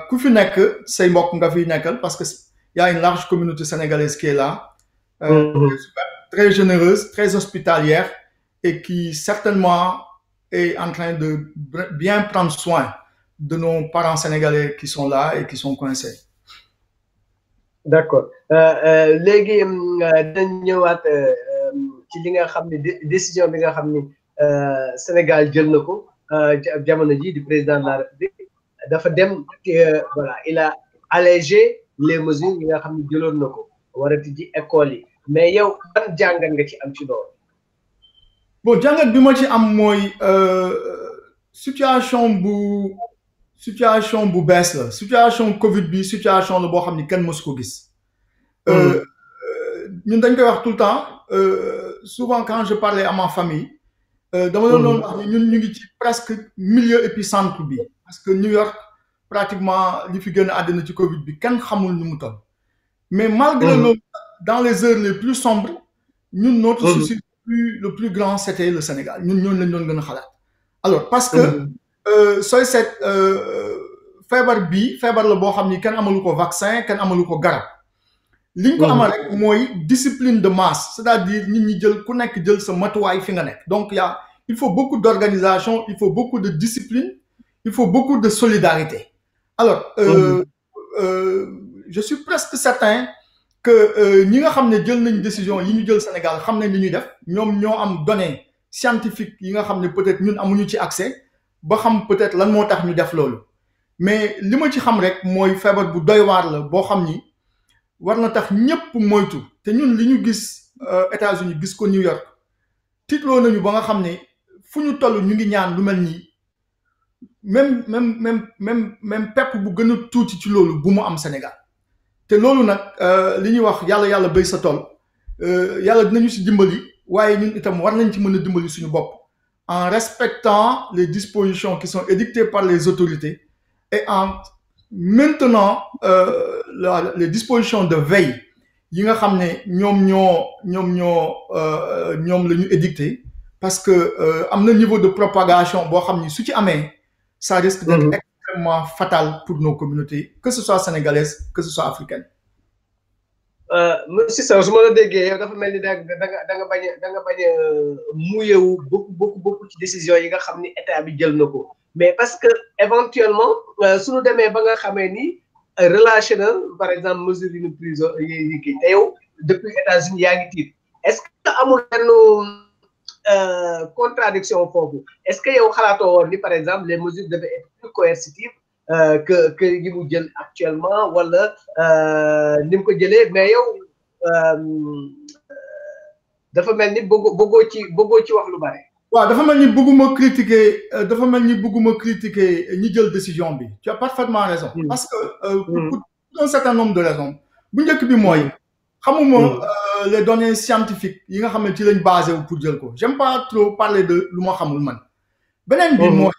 ku fi nekk say mbokk nga fiy nekkal parce que y a une large communauté sénégalaise qui est là très généreuse très hospitalière et qui certainement est en train de bien prendre soin de nos parents sénégalais qui sont là et qui sont coincés. D'accord léegi dañ ñëwaat ci li nga xam ne décision bi nga xam ni Sénégal jël na ko jamono ji di président de la République dafa dem voilà il a allégé les mesures yi nga xam ne jëloon na ko warati ji école yi mais yow ban jàngat nga ci am ci loolu. bon jàngat bi ma ci am mooy situation bu bees la situation Covid bi situation la boo xam ni kenn mësu ko gis. ñun dañ koy wax tout le temps souvent quand je parlais à ma famille. dama doon wax ni ñun ñu ngi ci presque milieu épicentre bi parce que New York pratiquement li fi gën a àddina ci Covid bi kenn xamul nu mu toll. mais malgré loolu dans les heures les plus sombres ñun notre souci le plus grand c'était le Sénégal ñun ñooñu lañ doon gën a xalaat alors parce que sooy seet feebar la boo xam ni kenn amalu ko vaccin kenn amalu ko garab li ñu ko amal rek mooy discipline de masse c'est-à-dire nit ñi jël ku nekk jël sa matuwaay fi nga nekk donc il faut beaucoup d'organisation il faut beaucoup de discipline il faut beaucoup de solidarité alors je suis presque certain que ñi nga xam ne jël nañ décision yi ñu jël Sénégal xam nañ li ñuy def ñoom ñoo am données scientifiques yi nga xam ne peut-être ñun amuñu ci accès ba xam peut-être lan moo tax ñu def loolu mais li ma ci xam rek mooy feebar bu doy waar la boo xam ni war na tax ñëpp moytu te ñun li ñu gis États-Unis gis ko New York tiitloo nañu ba nga xam ne fu ñu toll ñu ngi ñaan lu mel nii même pepp bu gën a tuuti ci loolu bu mu am Sénégal te loolu nag li ñuy wax yàlla béy sa tool yàlla dinañu si dimbali waaye ñun itam war nañ ci mën a dimbali suñu bopp en respectant les dispositions qui sont édictées par les autorités et en maintenant les dispositions de veille yi nga xam ne ñoom la ñu édicté parce que am na niveau de propagation boo xam ni su ci amee ça risque d'être extrêmement fatal pour nos communautés que ce soit sénégalaises que ce soit africaines. monsieur Sow su ma la déggee yow dafa mel ni da nga bañ a muuyewu beaucoup ci décision yi nga xam ni état bi jël na ko mais parce que éventuellement suñu demee ba nga xamee ni relâché na par exemple mesure yi ñu prise yi kii te yow depuis États-Unis yaa ngi tiit est-ce que amul benn contradiction foofu est-ce que yow xalaatoo woon ni par exemple les mesures devaient être plus coercitives que yi mu jël actuellement wala ni mu ko jëlee mais yow dafa mel ni bëggoo ci wax lu bare. waaw dafa mel ni bëgguma critiquer ñi jël décision bi tu as parfaitement raison. parce que pour un certain nombre de raisons bu njëkk bi mooy xamuma les données scientifiques yi nga xam ne ci lañ basé wu pour jël ko j'aime pas trop parler de lu ma xamul man. beneen bi mooy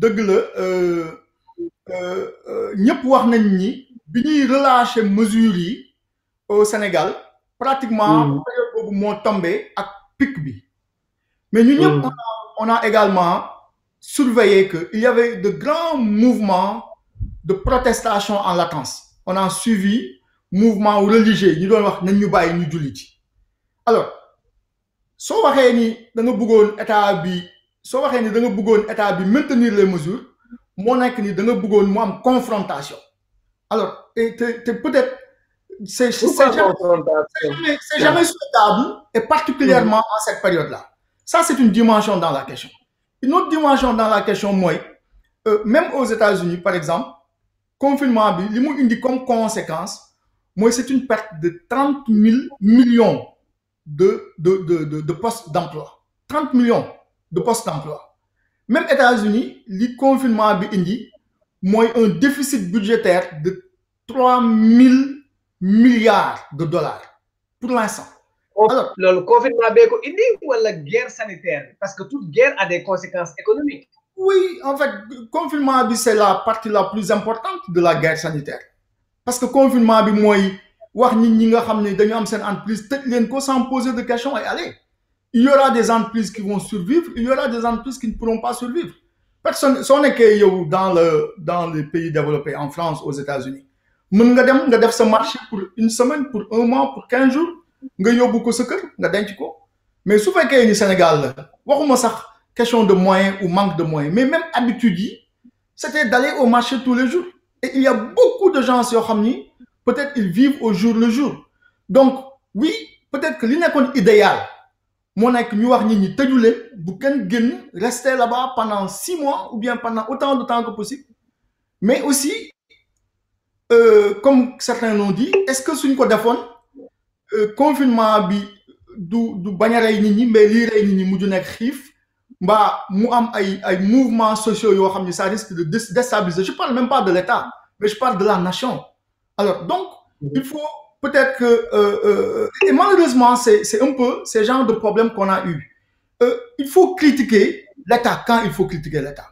dëgg la ñëpp wax nañ ni bi ñuy relâcher mesures yi au Sénégal pratiquement période boobu moo tombé ak pic bi Mais nous, on a également surveillé qu'il y avait de grands mouvements de protestation en latence. On a suivi mouvements religieux. Nous devons voir nous bailler nous juliti. Alors, si vous avez maintenir les mesures, mon ni une confrontation. Alors, peut-être c'est jamais souhaitable, et particulièrement en cette période-là. Ça, c'est une dimension dans la question. Une autre dimension dans la question, moi, même aux États-Unis, par exemple, confinement, il dit comme conséquence, moi, c'est une perte de 30 000 millions de postes d'emploi. 30 millions de postes d'emploi. Même aux États-Unis, le confinement indi moi un déficit budgétaire de 3 000 milliards de dollars pour l'instant. Alors, le confinement indi ou la guerre sanitaire? Parce que toute guerre a des conséquences économiques. Oui, en fait, le confinement c'est la partie la plus importante de la guerre sanitaire. Parce que le confinement moi wax nit ñi nga xamné dañu am sen entreprise tëj leen ko sans poser de questions et aller. Il y aura des entreprises qui vont survivre, il y aura des entreprises qui ne pourront pas survivre. Personne, si on est que dans les pays développés, en France, aux États-Unis, mën nga dem nga def sa marché pour une semaine, pour un mois, pour 15 jours, nga yóbbu ko sa kër nga denc ko. Mais su fekkee ni Sénégal la waxuma sax question de moyens ou manque de moyens, mais même habitude c'était d'aller au marché tous les jours. Et il y a beaucoup de gens yoo xam ni peut-être ils vivent au jour le jour. Donc oui, peut-être que li nekkoon idéal moo nekk ñu wax nit ñi tëju leen bu kenn génn rester là-bas pendant 6 mois ou bien pendant autant de temps que possible. Mais aussi comme certains l'ont dit, est-ce que suñ ko defoon confinement bi du bañ a rey nit ñi mais lii rey nit ñi mujj nekk xiif mbaa mu am ay mouvements sociaux yoo xam ne ça risque de déstabiliser. Je parle même pas de l'État, mais je parle de la nation. Alors donc il faut peut-être que et malheureusement c'est un peu ces genres de problèmes qu'on a eu. Il faut critiquer l'État quand il faut critiquer l'État.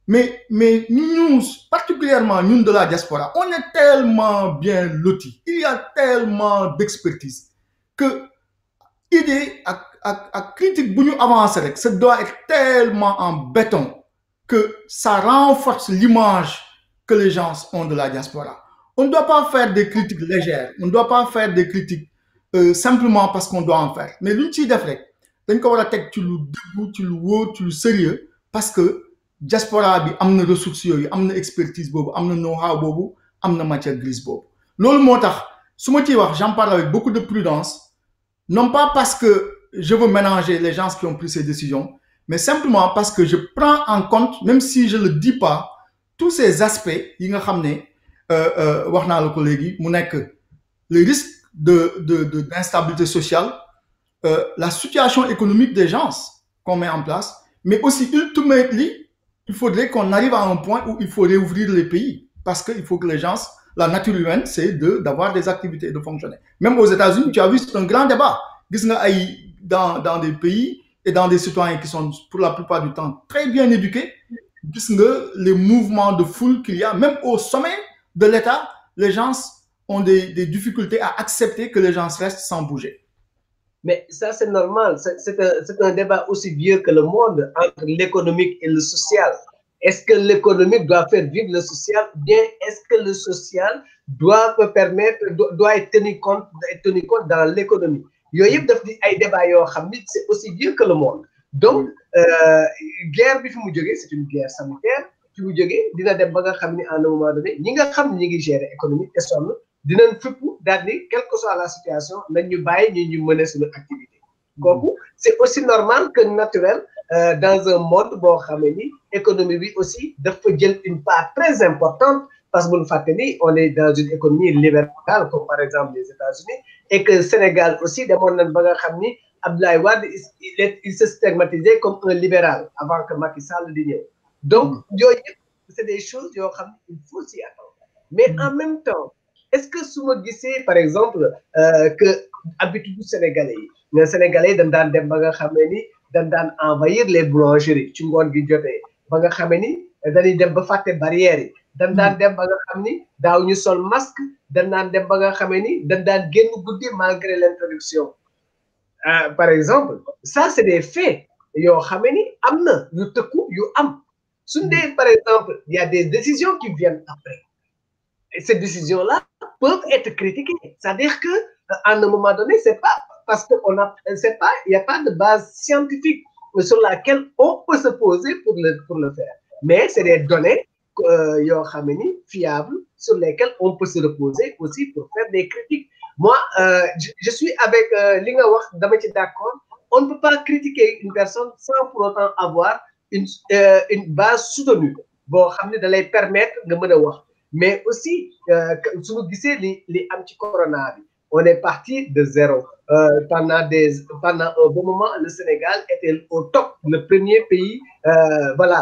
Mais nous, particulièrement nous de la diaspora, on est tellement bien lotis. Il y a tellement d'expertise que idée à critique bu ñu avancer rek, ça doit être tellement en béton que ça renforce l'image que les gens ont de la diaspora. On ne doit pas faire des critiques légères, on ne doit pas faire des critiques simplement parce qu'on doit en faire. Mais lu ñu ciy def rek dañ ko war a teg ci lu dëggu, ci lu wóor, ci lu sérieux, parce que diaspora bi am na ressources yooyu, am na expertise boobu, am na know-how boobu, am na matière grise boobu. Loolu moo tax su ma ciy wax, j'en parle avec beaucoup de prudence, non pas parce que je veux mélanger les gens qui ont pris ces décisions, mais simplement parce que je prends en compte, même si je ne le dis pas, tous ces aspects yi nga xam ne wax naa la ko léegi mu nekk les risques d'instabilité sociale, la situation économique des gens qu'on met en place, mais aussi ultimately il faudrait qu'on arrive à un point où il faut réouvrir les pays, parce qu'il faut que les gens, la nature humaine, c'est d'avoir des activités, de fonctionner. Même aux États-Unis, tu as vu, c'est un grand débat. Dans des pays et dans des citoyens qui sont pour la plupart du temps très bien éduqués, les mouvements de foule qu'il y a, même au sommet de l'État, les gens ont des difficultés à accepter que les gens restent sans bouger. Mais ça, c'est normal. C'est un débat aussi vieux que le monde entre l'économique et le social. Est-ce que l'économique doit faire vivre le social ou bien est-ce que le social doit être tenu compte dans l'économie? C'est aussi vieux que le monde. Donc, guerre, c'est une guerre sanitaire. À un moment donné, nous avons gérer l'économie et ça. Quelle que soit la situation, nous mener sur notre activité. C'est aussi normal que naturel dans un monde où l'économie aussi doit une part très importante parce que on est dans une économie libérale comme par exemple les États-Unis et que le Sénégal aussi Abdoulaye Wade il se stigmatisait comme un libéral avant que Macky Sall l'ignorent. Donc c'est des choses qu'il faut s'y attendre. Mais en même temps, est-ce que si vous dites, par exemple, que habitude Sénégalais, les Sénégalais dans envahir les boulangeries, tu m'as dit, baga xameni dañuy dem ba faté barrière yi dañ daan dem ba nga xamni daaw ñu sol masque dañ daan dem ba nga xamni dañ daan génn guddi malgré l'introduction par exemple ça c'est des faits yoo xamee ni am na yu tëkku yu am suñ dee par exemple il y a des décisions qui viennent après et ces décisions-là peuvent être critiquées, c'est-à-dire que à un moment donné c'est pas parce que c'est pas il y a pas de base scientifique sur laquelle on peut se poser pour le faire mais c'est des données yoo xam ni fiables sur lesquelles on peut se reposer aussi pour faire des critiques. Moi, je suis avec li nga wax dama ci d'accord. On ne peut pas critiquer une personne sans pour autant avoir une base soutenue boo xam ne da lay permettre nga mën a wax mais aussi suñu gisee li am ci corona bi on est parti de zéro pendant un bon moment le Sénégal était au top le premier pays voilà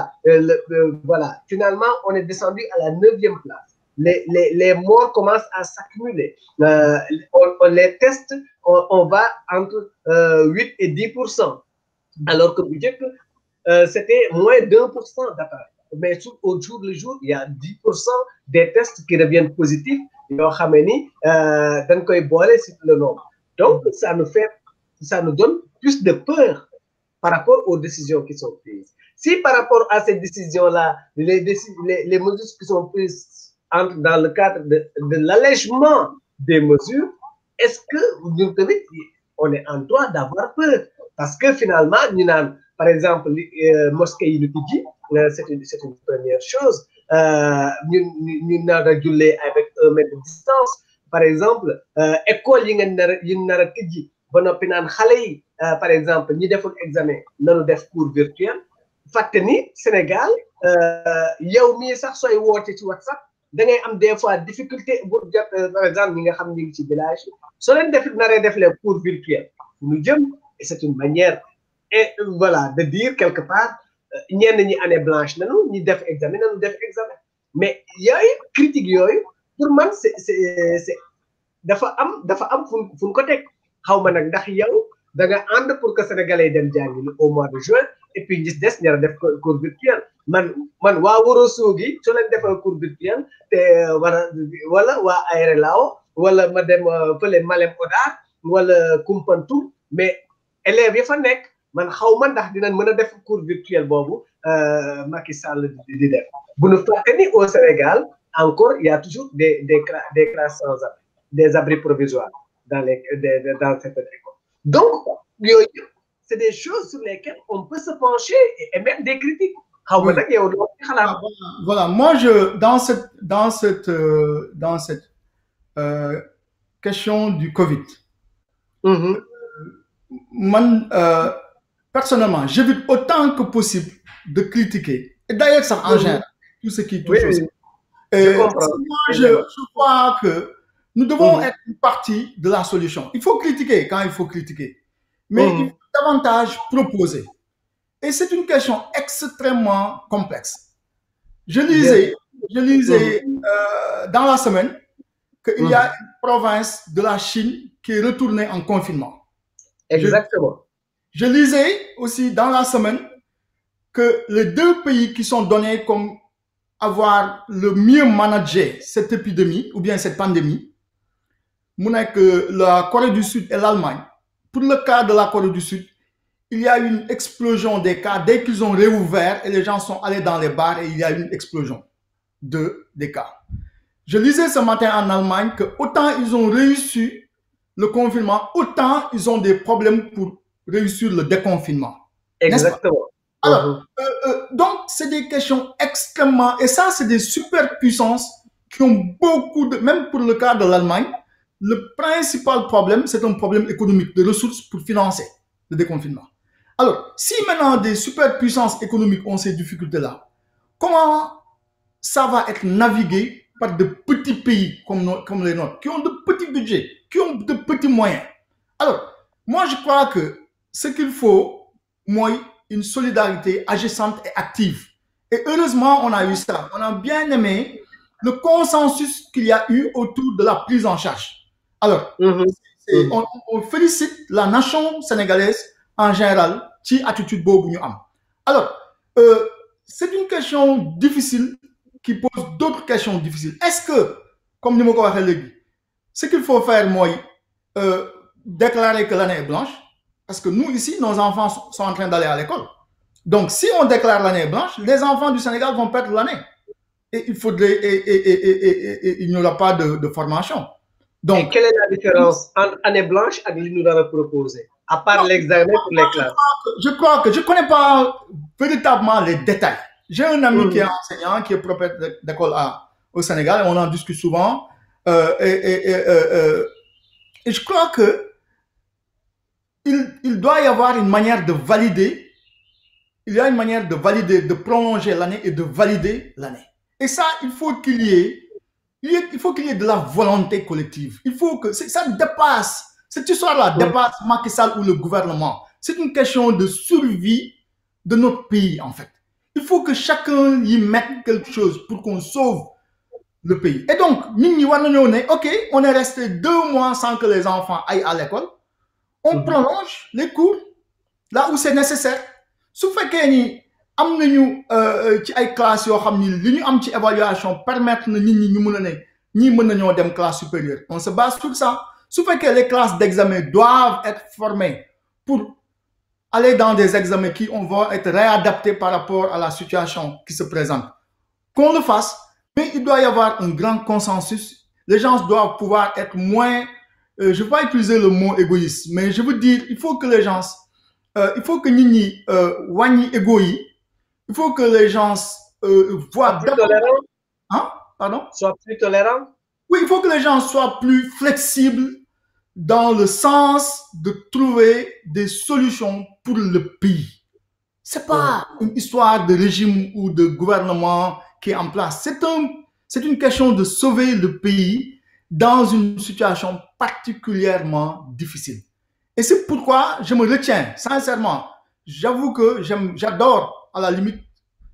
voilà finalement on est descendu à la 9e place. Les morts commencent à s'accumuler. On les teste, on va entre 8 et 10%. Alors que c'était moins d'1% d'apparaît. Mais au jour le jour, il y a 10% des tests qui reviennent positifs. Le nombre. Donc, ça nous donne plus de peur par rapport aux décisions qui sont prises. Si par rapport à ces décisions-là, les mesures qui sont prises entrent dans le cadre de l'allègement des mesures, est-ce que on est en droit d'avoir peur? Parce que finalement, par exemple, mosquée c'est une première chose. Nous avons avec 1 mètre de distance. Par exemple, école par exemple, nous avons examen, nous def cours virtuel. Fateni Sénégal, yow mi sax soy woté ci WhatsApp da ngay am des fois difficulté pour par exemple ñi nga xam ni ci village so leen def les cours virtuels ñu jëm et c'est une manière et voilà de dire quelque part ñenn ñi année blanche nañu ñi def examen mais yoy critique yoy pour man c'est dafa am fu ko tek xawma nak ndax yow da nga and pour que sénégalais dem jangi au mois de juin et puis gis des ñara def cours virtuel man waa Ourossogui so leen defal cours virtuel te wala waa Aéré Lao wala ma dem fële Malem Hodar wala Koumpentoum mais élèves yi fa nekk man xawma ndax dinañ mën a def cours virtuel boobu Macky Sall di def bu ñu fàtte ni au Sénégal encore il y a toujours des classes sans abri des abris provisoires dans certaines écoles donc c'est des choses sur lesquelles on peut se pencher et même des critiques. Oui. Voilà, moi dans cette question du Covid, personnellement, j'évite autant que possible de critiquer. Et d'ailleurs, ça en général, tout ce qui touche aussi. Je crois que nous devons être une partie de la solution. Il faut critiquer quand il faut critiquer, mais il faut davantage proposer. Et c'est une question extrêmement complexe. Je lisais dans la semaine qu'il y a une province de la Chine qui est retournée en confinement. Exactement. Je lisais aussi dans la semaine que les 2 pays qui sont donnés comme avoir le mieux managé cette épidémie ou bien cette pandémie, que la Corée du Sud et l'Allemagne. Pour le cas de la Corée du Sud, il y a eu une explosion des cas dès qu'ils ont réouvert et les gens sont allés dans les bars et il y a eu une explosion des cas. Je lisais ce matin en Allemagne que autant ils ont réussi le confinement, autant ils ont des problèmes pour réussir le déconfinement. Exactement. Alors, donc c'est des questions extrêmement, et ça c'est des superpuissances qui ont beaucoup de, même pour le cas de l'Allemagne, le principal problème c'est un problème économique, de ressources pour financer le déconfinement. Alors, si maintenant des superpuissances économiques ont ces difficultés-là, comment ça va être navigué par de petits pays comme les nôtres, qui ont de petits budgets, qui ont de petits moyens? Alors, moi je crois que ce qu'il faut, moi, une solidarité agissante et active. Et heureusement, on a eu ça. On a bien aimé le consensus qu'il y a eu autour de la prise en charge. Alors, on félicite la nation sénégalaise en général qui attitude bobu ñu am. Alors, c'est une question difficile qui pose d'autres questions difficiles. Est-ce que, comme nous l'avons dit, ce qu'il faut faire, moi, déclarer que l'année est blanche, Parce que nous, ici, nos enfants sont en train d'aller à l'école. Donc, si on déclare l'année blanche, les enfants du Sénégal vont perdre l'année. Et il faudrait, et il n'y aura pas de formation. Donc, et quelle est la différence entre année blanche et ce que nous avons proposé, à part l'examen pour les classes? Je crois que je ne connais pas véritablement les détails. J'ai un ami qui est enseignant, qui est propriétaire d'école au Sénégal, et on en discute souvent. Et je crois que il doit y avoir une manière de valider. Il y a une manière de valider, de prolonger l'année et de valider l'année. Et ça, il faut qu'il y ait de la volonté collective. Il faut que ça dépasse, cette histoire-là dépasse Macky Sall ou le gouvernement. C'est une question de survie de notre pays, en fait. Il faut que chacun y mette quelque chose pour qu'on sauve le pays. Et donc, ok, on est resté 2 mois sans que les enfants aillent à l'école. On prolonge les cours là où c'est nécessaire. Su fekkee ni am nañu ci ay classes yoo xam ni li ñu am ci évaluation permettre na nit ñi ñu mën a ne ñii mën nañoo dem classe supérieure, on se base sur ça. Su fekkee les classes d'examen doivent être formées pour aller dans des examens qui vont être réadaptés par rapport à la situation qui se présente, qu'on le fasse, mais il doit y avoir un grand consensus. Les gens doivent pouvoir être moins, je ne vais pas utiliser le mot égoïste, mais je veux dire, il faut que les gens il faut que Nini Wani Egoï, il faut que les gens voient plus tolérants. Hein? Pardon? Soient plus tolérants. Oui, il faut que les gens soient plus flexibles dans le sens de trouver des solutions pour le pays. C'est pas une histoire de régime ou de gouvernement qui est en place. C'est une question de sauver le pays dans une situation particulièrement difficile. Et c'est pourquoi je me retiens, sincèrement. J'avoue que j'adore, à la limite,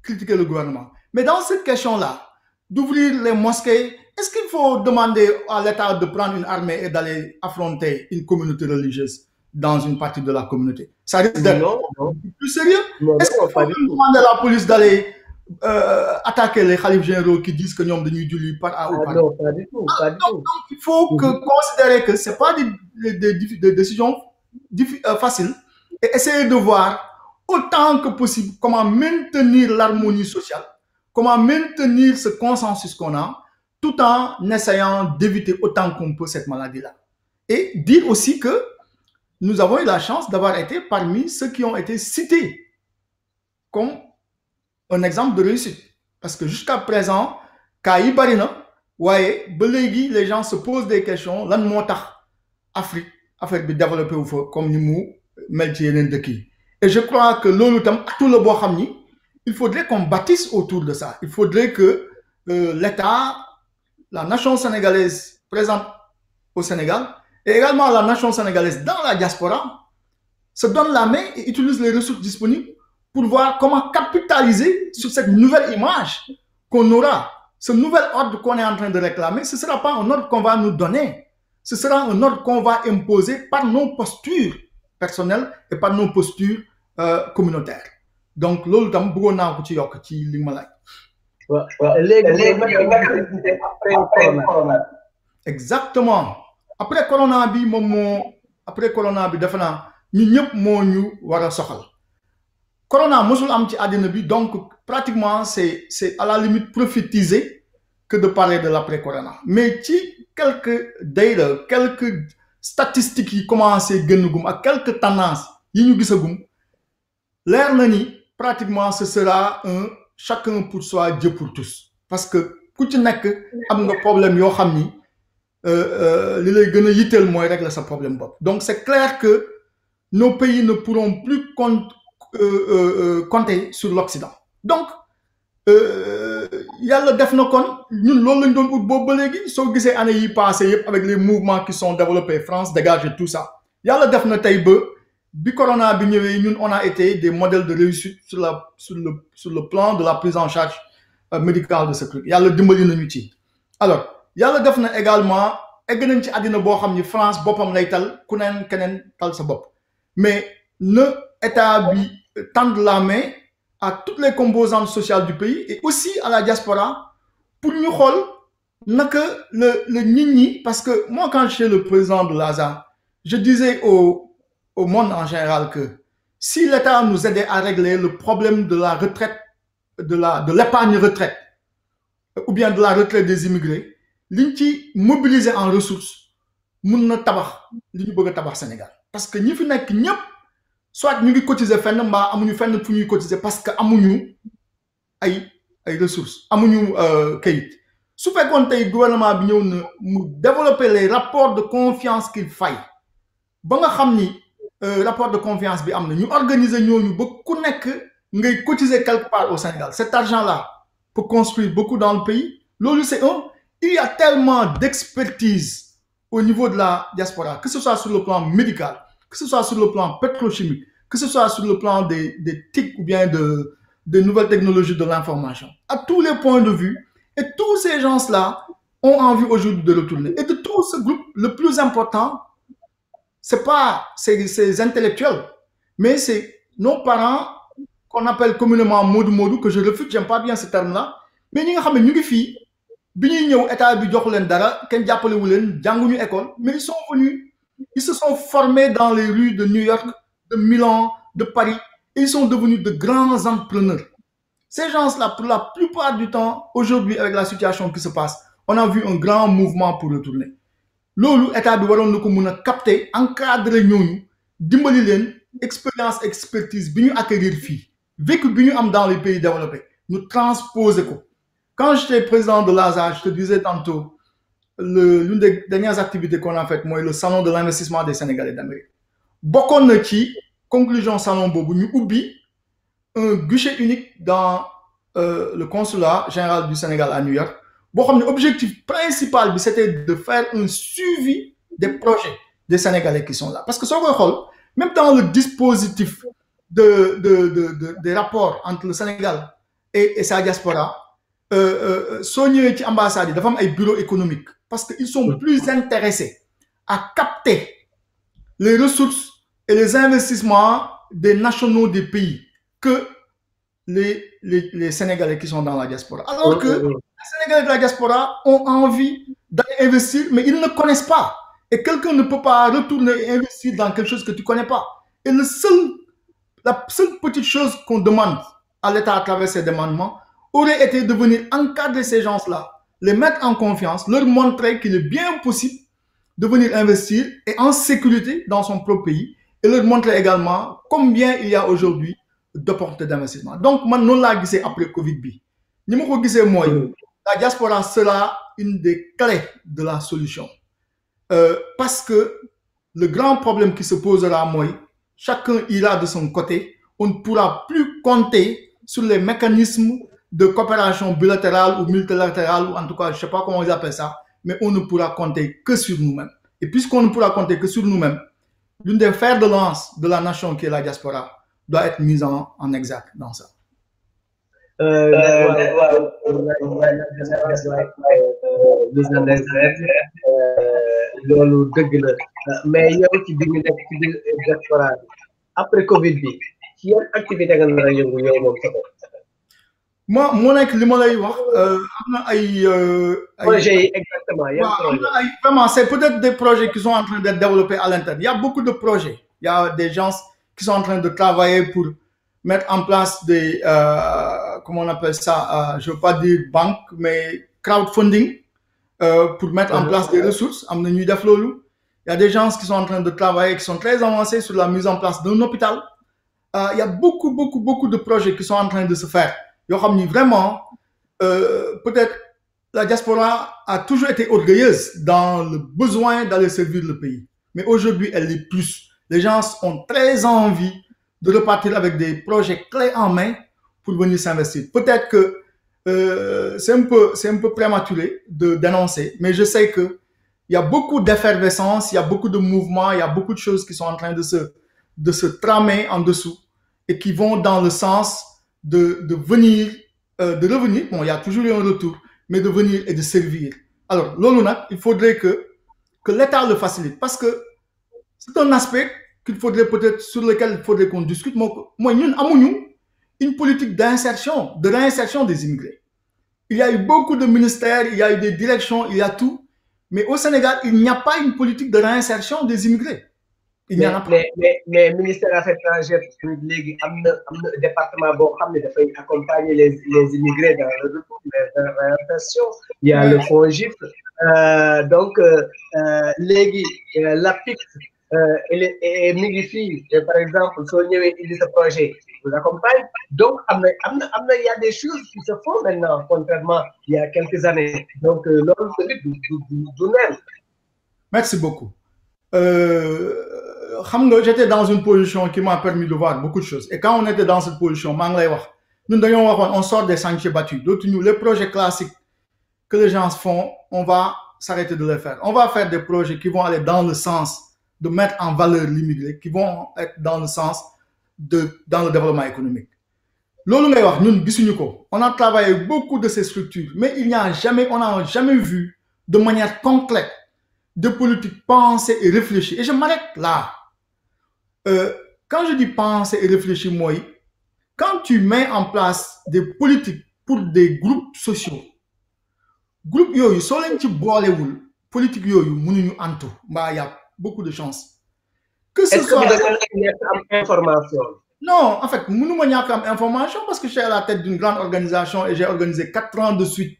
critiquer le gouvernement. Mais dans cette question-là, d'ouvrir les mosquées, est-ce qu'il faut demander à l'État de prendre une armée et d'aller affronter une communauté religieuse dans une partie de la communauté? Ça risque d'être plus sérieux. Est-ce qu'il faut demander à la police d'aller attaquer les khalifs généraux qui disent que nous sommes venus du lit par A ou par B? Non, pas du tout. Pas du tout. Donc, il faut considérer que ce n'est pas des décisions facile et essayer de voir autant que possible comment maintenir l'harmonie sociale, comment maintenir ce consensus qu'on a, tout en essayant d'éviter autant qu'on peut cette maladie-là. Et dire aussi que nous avons eu la chance d'avoir été parmi ceux qui ont été cités comme un exemple de réussite. Parce que jusqu'à présent, Kaï Barina, ouais, les gens se posent des questions, lan moo tax Afrique affaire bi développé wu fa comme ni mu mel ci yeneen dëkk yi. Et je crois que loolu tam tout le boo xam ni il faudrait qu'on bâtisse autour de ça. Il faudrait que l'État, la nation sénégalaise présente au Sénégal et également la nation sénégalaise dans la diaspora se donne la main et utilise les ressources disponibles pour voir comment capitaliser sur cette nouvelle image qu'on aura. Ce nouvel ordre qu'on est en train de réclamer, ce ne sera pas un ordre qu'on va nous donner. Ce sera un ordre qu'on va imposer par nos postures personnelles et par nos postures communautaires. Donc, loolu tam bëggoon naa ko ci yokk ci li ma laaj. Exactement. Après corona bi après corona bi defe naa ñun ñëpp moo ñu war a soxal. Corona mosul am ci àddina bi, donc pratiquement c'est à la limite prophétisé que de parler de l'après-corona. Mais ci quelques data, quelques statistiques qui commencent à gënugum ak quelques tendances yi ñu gisagum, leer na ni pratiquement ce sera un chacun pour soi, Dieu pour tous. Parce que ku ci nekk am nga problème yoo xam ni li lay gën a yitteel mooy régler sa problème bopp. Donc c'est clair que nos pays ne pourront plus compter sur l'Occident. Donc yàlla def na kon ñun loolu lañ doon ut boobu ba léegi soo gisee année yi passé yëpp avec les mouvements qui sont développés, France dégage et tout ça, yàlla def na tey ba bi corona bi ñëwee ñun on a été des modèles de réussite sur le plan de la prise en charge médicale de ce truc. Yàlla dimbali nañu ci. Alors yàlla def na également egg nañ ci àddina boo xam ni France boppam lay tal ku neen keneen tal sa bopp, mais na état bi tendre la main à toutes les composantes sociales du pays et aussi à la diaspora pour ñu xool naka le nit ñi, parce que moi quand j'étais le président de l'ASA, je disais aux au monde en général que si l'État nous aidait à régler le problème de la retraite, de l'épargne retraite, ou bien de la retraite des immigrés, liñ ci mobiliser en ressources mun na tabax li ñu bëgg a tabax Sénégal parce que ñi fi nekk ñëpp soit ñu ngi cotiser fenn mbaa amuñu fenn fu ñuy cotiser parce que amuñu ay ressources amuñu kayit su fekkoon tey gouvernement bi ñëw na mu développer les rapports de confiance qu'il faille ba nga xam ni rapport de confiance bi am na ñu organiser ñooñu ba ku nekk ngay cotiser quelque part au Sénégal cet argent là peut construire beaucoup dans le pays loolu c'est il y a tellement d'expertise au niveau de la diaspora, que ce soit sur le plan médical, que ce soit sur le plan pétrochimique, que ce soit sur le plan des TIC ou bien de nouvelles technologies de l'information. À tous les points de vue, et tous ces gens-là ont envie aujourd'hui de retourner. Et de tout ce groupe, le plus important, c'est pas ces intellectuels, mais c'est nos parents qu'on appelle communément modou modou, que je refuse, j'aime pas bien ce terme-là, mais nous savons ñu ngi fii bi ñuy ñëw état bi jox leen dara kenn jàppalewu leen jànguñu école mais ils sont venus ils se sont formés dans les rues de New York de Milan de Paris et ils sont devenus de grands entrepreneurs. Ces gens-là pour la plupart du temps aujourd'hui avec la situation qui se passe on a vu un grand mouvement pour retourner loolu état bi waroon na ko mun a capter encadrer ñooñu dimbali leen expertise bi ñu acquérir fii vécu bi ñu am dans les pays développés ñu transposer ko. Quand j'étais président de l'ASA, je te disais tantôt, l'une des dernières activités qu'on a faites, moi, le salon de l'investissement des Sénégalais d'Amérique. Beaucoup de ci, conclusion salon bobu, ñu ubbi un guichet unique dans le consulat général du Sénégal à New York. L'objectif principal, c'était de faire un suivi des projets des Sénégalais qui sont là. Parce que ça, même dans le dispositif des rapports entre le Sénégal et sa diaspora, soo ñëwee ci ambassade yi dafa am ay bureau économique parce que ils sont plus intéressés à capter les ressources et les investissements des nationaux des pays que les Sénégalais qui sont dans la diaspora. Alors que les Sénégalais de la diaspora ont envie d'aller investir, mais ils ne connaissent pas. Et quelqu'un ne peut pas retourner et investir dans quelque chose que tu ne connais pas. Et la seule petite chose qu'on demande à l'État à travers ces demandements, aurait été de venir encadrer ces gens-là, les mettre en confiance, leur montrer qu'il est bien possible de venir investir et en sécurité dans son propre pays et leur montrer également combien il y a aujourd'hui d'opportunités d'investissement. Donc, moi, non l'a gisé après Covid-19. La diaspora sera une des clés de la solution. Parce que le grand problème qui se posera, moi, chacun ira de son côté, on ne pourra plus compter sur les mécanismes de coopération bilatérale ou multilatérale, ou en tout cas, je ne sais pas comment ils appellent ça, mais on ne pourra compter que sur nous-mêmes. Et puisqu'on ne pourra compter que sur nous-mêmes, l'une des fers de lance de la nation qui est la diaspora doit être mise en exergue dans ça. Mais yow ci bi ñu nekk ci biir diaspora après Covid bi ci yan activité nga nar a yëngu yow moom sa bopp. Moi, mon équipe, li ma lay wax, projets exactement. Vraiment, c'est peut-être des projets qui sont en train d'être développés à l'interne. Il y a beaucoup de projets. Il y a des gens qui sont en train de travailler pour mettre en place des, comment on appelle ça, je ne veux pas dire banque, mais crowdfunding, pour mettre en place des ressources. Il y a des gens qui sont en train de travailler, qui sont très avancés sur la mise en place d'un hôpital. Il y a beaucoup de projets qui sont en train de se faire. Vraiment, peut-être la diaspora a toujours été orgueilleuse dans le besoin d'aller servir le pays. Mais aujourd'hui, elle l'est plus. Les gens ont très envie de repartir avec des projets clés en main pour venir s'investir. Peut-être que c'est un peu prématuré de dénoncer, mais je sais qu'il y a beaucoup d'effervescence, il y a beaucoup de mouvements, il y a beaucoup de choses qui sont en train de se tramer en dessous et qui vont dans le sens de venir, de revenir. Bon, il y a toujours eu un retour, mais de venir et de servir. Alors, Lolonak, il faudrait que l'État le facilite parce que c'est un aspect qu'il faudrait peut-être, sur lequel il faudrait qu'on discute. Moi, nous avons une politique d'insertion, de réinsertion des immigrés. Il y a eu beaucoup de ministères, il y a eu des directions, il y a tout. Mais au Sénégal, il n'y a pas une politique de réinsertion des immigrés. il n'y en a pas. Mais ministère affaires étrangères léegi am na département boo xam ne dafay accompagner les immigrés dans le retour, dans la réinsertion. Il y a le FONGIP, donc léegi l'APIX mi ngi fii par exemple soo ñëwee indi sa projet vous accompagne, donc il y a des choses qui se font maintenant contrairement il y a quelques années, donc loolu tamit du neen. Merci beaucoup. J'étais dans une position qui m'a permis de voir beaucoup de choses. Et quand on était dans cette position, on sort des sentiers battus. D'autres, les projets classiques que les gens font, on va s'arrêter de les faire. On va faire des projets qui vont aller dans le sens de mettre en valeur l'immigré, qui vont être dans le sens dans le développement économique. On a travaillé beaucoup de ces structures, mais on n'a jamais vu de manière concrète de politique pensée et réfléchie. Et je m'arrête là. Quand je dis penser et réfléchir, moi, quand tu mets en place des politiques pour des groupes sociaux, groupe yoyu so len ci bolewul politique yoyu mënuñu antu mbaa y a beaucoup de chance que ce soit information. Non, en fait mënuma ñak am information parce que je suis à la tête d'une grande organisation et j'ai organisé 4 ans de suite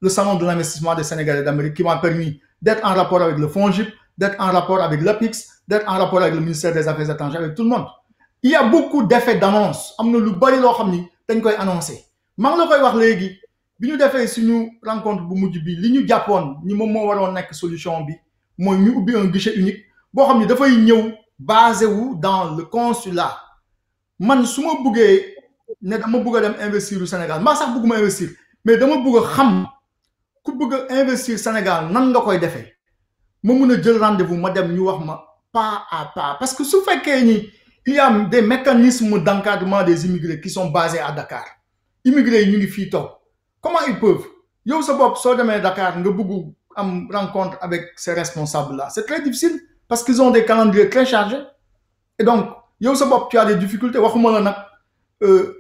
le salon de l'investissement des Sénégalais d'Amérique qui m'a permis d'être en rapport avec le FONGIP, d'être en rapport avec l'APIX, d'être en rapport avec le ministère des Affaires étrangères, avec tout le monde. Il y a beaucoup d'effets d'annonce. Amna lu bari lo xamni dañ koy annoncer. Mang la koy wax légui bi ñu defee suñu rencontre bu mujj bi li ñu jàppoon ñi moom moo waroon nekk solution bi mooy ñu ubbi un guichet unique boo xam ne dafay ñëw basé wu dans le consulat. Man su ma buggee ne dama bugg a dem investir au Sénégal mbaa sax bugguma investir mais dama bugg a xam ku bëgg a investir Sénégal nan nga koy defee ma mun a jël rendez-vous ma dem ñu wax ma pas à pas parce que su fekkee ni il y a des mécanismes d'encadrement des immigrés qui sont basés à Dakar immigrés yi ñu ngi fii toog. Comment ils peuvent? Yo sa bop so démé Dakar nga bëgg am rencontre avec ces responsables là. C'est très difficile parce qu'ils ont des calendriers très chargés. Et donc, yo sa bop tu as des difficultés waxuma la nak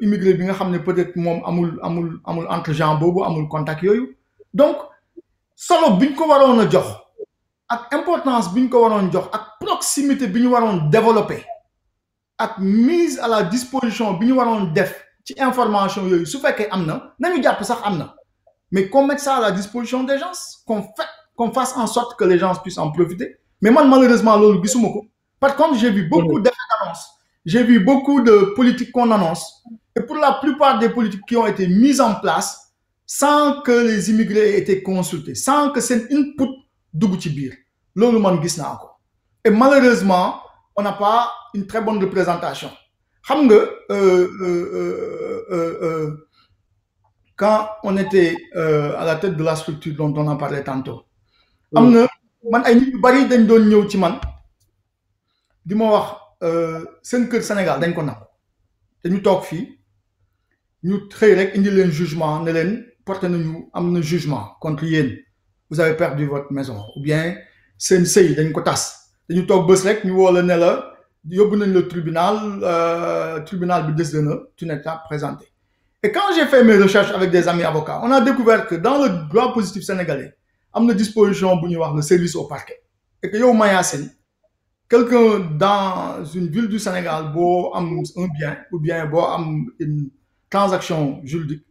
immigré bi nga xamné peut-être mom amul entre-gens bobu amul contact yoyu. Donc, solo biñ ko warona jox ak importance biñ ko waron jox ak proximité biñ waron développer ak mise à la disposition biñ waron def ci information yoyu su fekkee amna nañu japp sax amna mais qu'on mette ça à la disposition des gens qu'on fasse en sorte que les gens puissent en profiter mais man malheureusement lolu gisumako. Par contre j'ai vu beaucoup d'effets d'annonce, j'ai vu beaucoup de politiques qu'on annonce et pour la plupart des politiques qui ont été mises en place sans que les immigrés aient été consultés, sans que c'est input dugg ci biir lolu man gis naa ko. Et malheureusement on n'a pas une très bonne représentation. Quand on était à la tête de la structure dont on en parlait tantôt, man ay nit yu bari dañ doon ñëw ci man di ma wax seen kër Sénégal dañ ko napp dañu toog fii ñu xëy rek indi leen jugement ne leen porté nañu am na jugement contre yéen vous avez perdu votre maison ou bien seen sëy dañ ko tas dañu toog bés rek ñu woo la ne la yóbbu nañ le tribunal bi décidé na tu n'es pas présenté. Et quand j'ai fait mes recherches avec des amis avocats, on a découvert que dans le droit positif sénégalais, il y a une disposition pour le service au parquet. Et que yo Mayassine, quelqu'un dans une ville du Sénégal, bo am un bien, ou bien bo am une transaction juridique,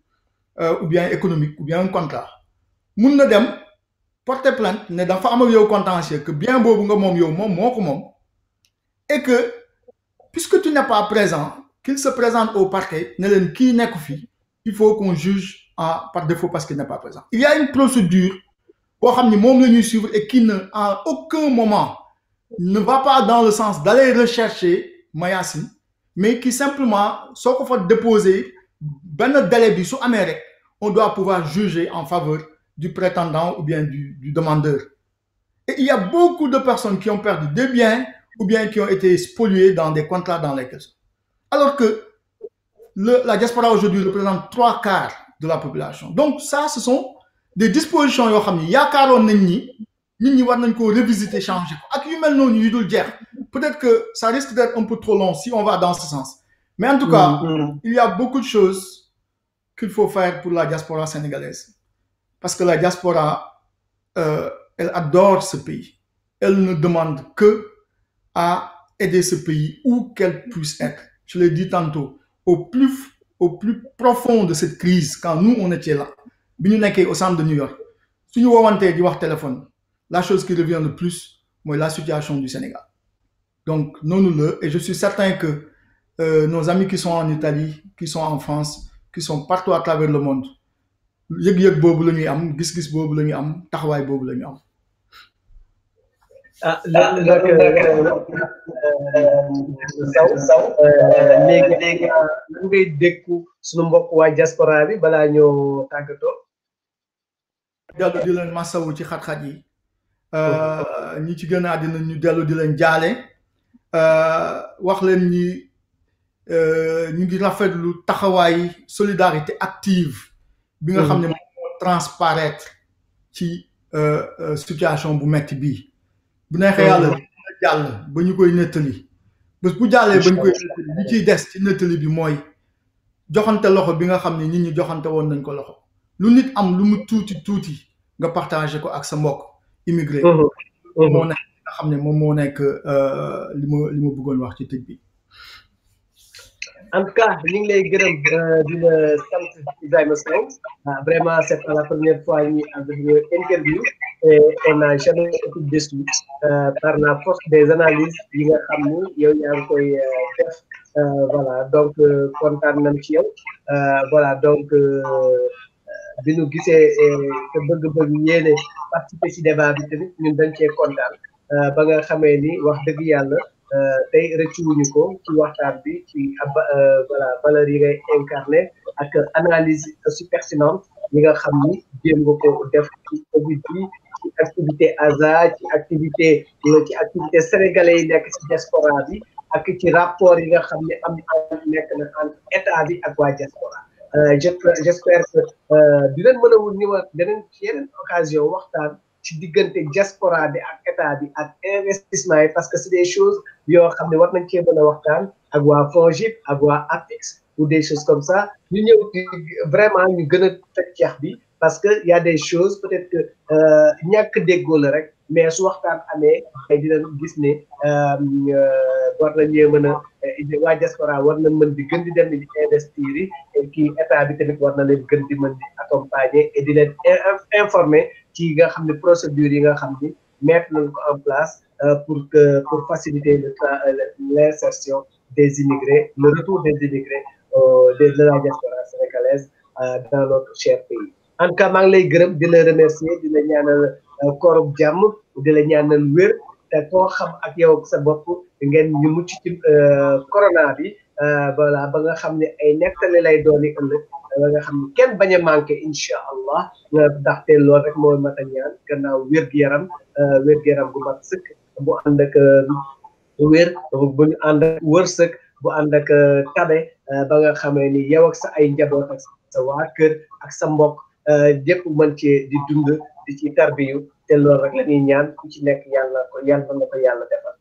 ou bien économique, ou bien un contrat, moun na dem porter plainte, ne dafa am yow contentieux que bien bobu nga mom yow mom moko mom. Et que, puisque tu n'es pas présent, qu'il se présente au parquet, il faut qu'on juge par défaut parce qu'il n'est pas présent. Il y a une procédure pour suivre et qui, à aucun moment, ne va pas dans le sens d'aller rechercher Mayassine, mais qui simplement, sauf qu'il faut déposer ben délai sur Amérique, on doit pouvoir juger en faveur du prétendant ou bien du demandeur. Et il y a beaucoup de personnes qui ont perdu des biens ou bien qui ont été spoliés dans des contrats dans lesquels. Alors que la diaspora aujourd'hui représente 3/4 de la population. Donc ça, ce sont des dispositions yo xamni yaakaaroon nañ ni nit ñi war nañ ko revisiter, changer ko ak yu mel noonu yu dul jeex. Peut-être que ça risque d'être un peu trop long si on va dans ce sens. Mais en tout cas, il y a beaucoup de choses qu'il faut faire pour la diaspora sénégalaise. Parce que la diaspora, elle adore ce pays. Elle ne demande que à aider ce pays où qu'elle puisse être. Je l'ai dit tantôt, au plus profond de cette crise, quand nous, on était là, au centre de New York, si nous avons un téléphone, la chose qui revient le plus, c'est la situation du Sénégal. Donc, et je suis certain que nos amis qui sont en Italie, qui sont en France, qui sont partout à travers le monde, yëg-yëg boobu la ñuy am gis-gis boobu la ñuy am taxawaay boobu la ñu am. loolu nag léegi lan ngay dékku suñu mbokk waa diaspora bi balaa ñoo tàggatoo. dellu di leen masawu ci xat-xat yi ñi ci gën a àddina ñu dellu di leen jaale wax leen ni ñu ngi rafetlu taxawaay solidarité active bi nga xam ne moo transparaître ci situation bu metti bii bu neexee yàlla jàll ba ñu koy nettali bés bu jàllee ba ñu koy nettali li ciy des ci nettali bi mooy joxante loxo bi nga xam ne nit ñi joxante woon nañ ko loxo lu nit am lu mu tuuti nga partagé ko ak sa mbokk immigré moo nekk nga xam ne moom moo nekk li ma bëggoon wax ci tëj bi. En tout cas, ñu ngi lay gërëm di la sant Ibrahima Sow vraiment c'est pas la première fois ñu avec interview et on n'a jamais été déçu par la force des analyses yi nga xam ni yow yaa ngi koy def voilà donc kontaan nañ ci yow voilà donc bi ñu gisee te bëgg-bëgg yéene participer ci débat bi tamit ñun dañ cee kontaan ba nga xamee ni wax dëgg yàlla tey rëccuwuñu ko ci waxtaan bi ci voilà valeurs yi ngay incarné ak analyse aussi pertinente yi nga xam ni jéem nga ko def ci Covid bi ci activité ASA ci activité sénégalais yi nekk ci diaspora bi ak ci rapport yi nga xam ne am nekk na entre état bi ak waa diaspora j'espère que dinañ mën a ñëwaat beneen ci yeneen occasion waxtaan ci diggante diaspora bi ak état bi ak investissement yi parce que c'est des choses yoo xam ne war nañ cee mën a waxtaan ak waa FONGIP ak waa APIX ou des choses comme ça ñu ñëw vraiment ñu gën a teg ceex bi parce que y a des choses peut-être que ñàkk déggoo la rek mais su waxtaan amee ay dinañ gis ne war nañu mën a waa diaspora war na mën di gën di dem di investir yi et kii état bi tamit war na leen gën di mën di accompagner et di leen informer ci nga xam ne procédures yi nga xam ni mettre nañ ko en place pour faciliter l'insertion des immigrés, le retour des immigrés de la diaspora sénégalaise dans notre cher pays. En tout cas maa ngi lay gërëm di la remercier di la ñaanal koorub jàmm di la ñaanal wér te koo xam ak yow ak sa bopp ngeen ñu mucc ci corona bi voilà ba nga xam ne ay nettali lay dooni ëllëg ba nga xam ne kenn bañ a manqué incha allah ndaxte loolu rek mooy mat a ñaan gannaaw wér-gu-yaram bu mat sëkk bu ànd ak wér bu ñu ànd ak wërsëg bu ànd ak tabe ba nga xamee ni yow ak sa ay njaboot ak sa waa kër ak sa mbokk yëpp mën cee di dund di ci tarbiyu te loolu rek la ñuy ñaan ku ci nekk yàlla na ko yàlla defal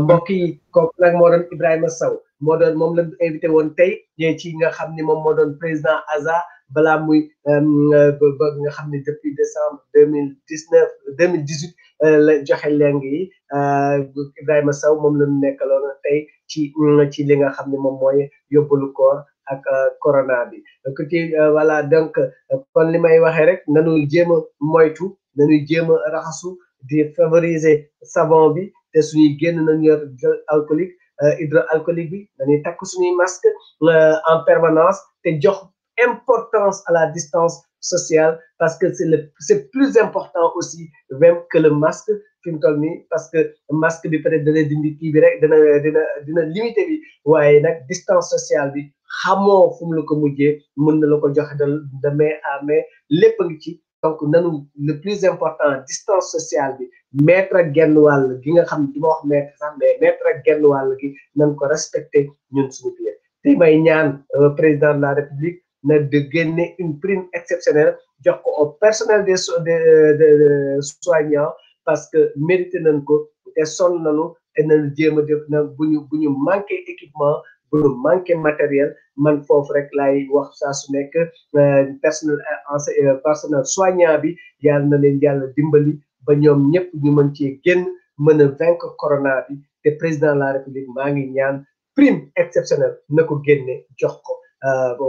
mbokk yi kooku nag moo doon Ibrahima Sow moom lañ invité woon tey ci nga xam ni moom moo doon président ASA balaa muy ba nga xam ne depuis décembre 2018 la joxe leng yi Ibrahima Sow moom lañu nekkaloon tey ci li nga xam ne moom mooy yóbbalu koor ak corona bi ku ci voilà donc kon li may waxee rek nañu jéem a moytu nañu jéem a raxasu di favoriser savon bi te suñuy génn nañu yor gel alcoolique hydroalcoolique bi dañuy takk suñuy masque en permanence te jox importance à la distance sociale parce que c'est plus important aussi même que le masque fi mu toll nii parce que masque bi peut-être dana dindi kii bi rek dina limité bi waaye nag distance sociale bi xamoo fu mu la ko mujjee mën na la ko joxe de main à main lépp a ngi ci donc nanu le plus important distance sociale bi mètre ak genn wàll gi nga xam ne du ma wax mètre sax mais mètre ak genn wàll gi nañ ko respecté ñun suñu biir te may ñaan président de la République na de génne une prime exceptionnelle jox ko au personnel des soignants parce que mérité nañ ko te sonn nañu te nañ jéem a def na bu ñu manqué équipement bu ñu manqué matériel man foofu rek laay wax saa su nekk personnel soignant bi yàlla na leen yàlla dimbali ba ñoom ñëpp ñu mën cee génn mën a vaincre corona bi te président de la république maa ngi ñaan prime exceptionnelle na ko génne jox ko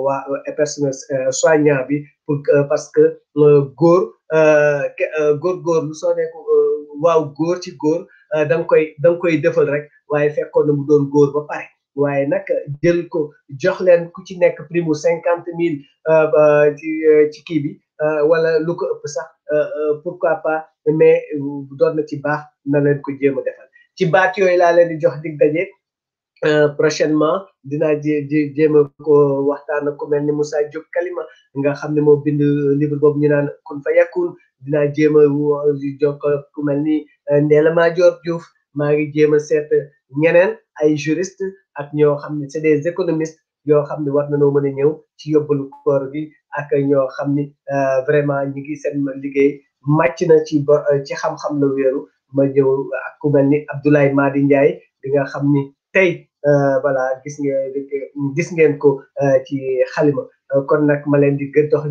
waa personnel soignant bi pour parce que góor góorgóorlu soo nekk waaw góor ci góor da nga koy defal rek waaye fekkoon na mu doon góor ba pare waaye nag jël ko jox leen ku ci nekk prime mu 50,000 ci kii bi wala lu ko ëpp sax pourquoi pas mais doon na ci baax na leen ko jéem a defal ci baat yooyu laa leen di jox dig daje prochainement dinaa jéem a ko waxtaan ak ku mel ni Moussa Diop Kalima nga xam ne moo bind livre boobu ñu naan Kun Fayakun dinaa jéem a jokk ku mel ni Ndella Madior Diouf maa ngi jéem a seet ñeneen ay juriste ak ñoo xam ne c'est des économistes yoo xam ne war nañoo mën a ñëw ci yóbbalu koor gi ak ñoo xam ni vraiment ñi ngi seen liggéey màcc na ci xam-xam la wéeru ma ñëw ak ku mel ni Abdoulaye Madi Ndiaye bi nga xam ni tey voilà gis ngeen ko ci xalima kon nag ma leen di gën dox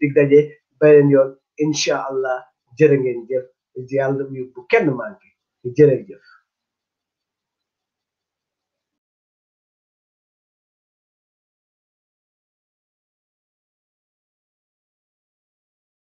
dig daje beneen yoon incha allah jërë ngeen jëf yàlla bu kenn manqué jërëjëf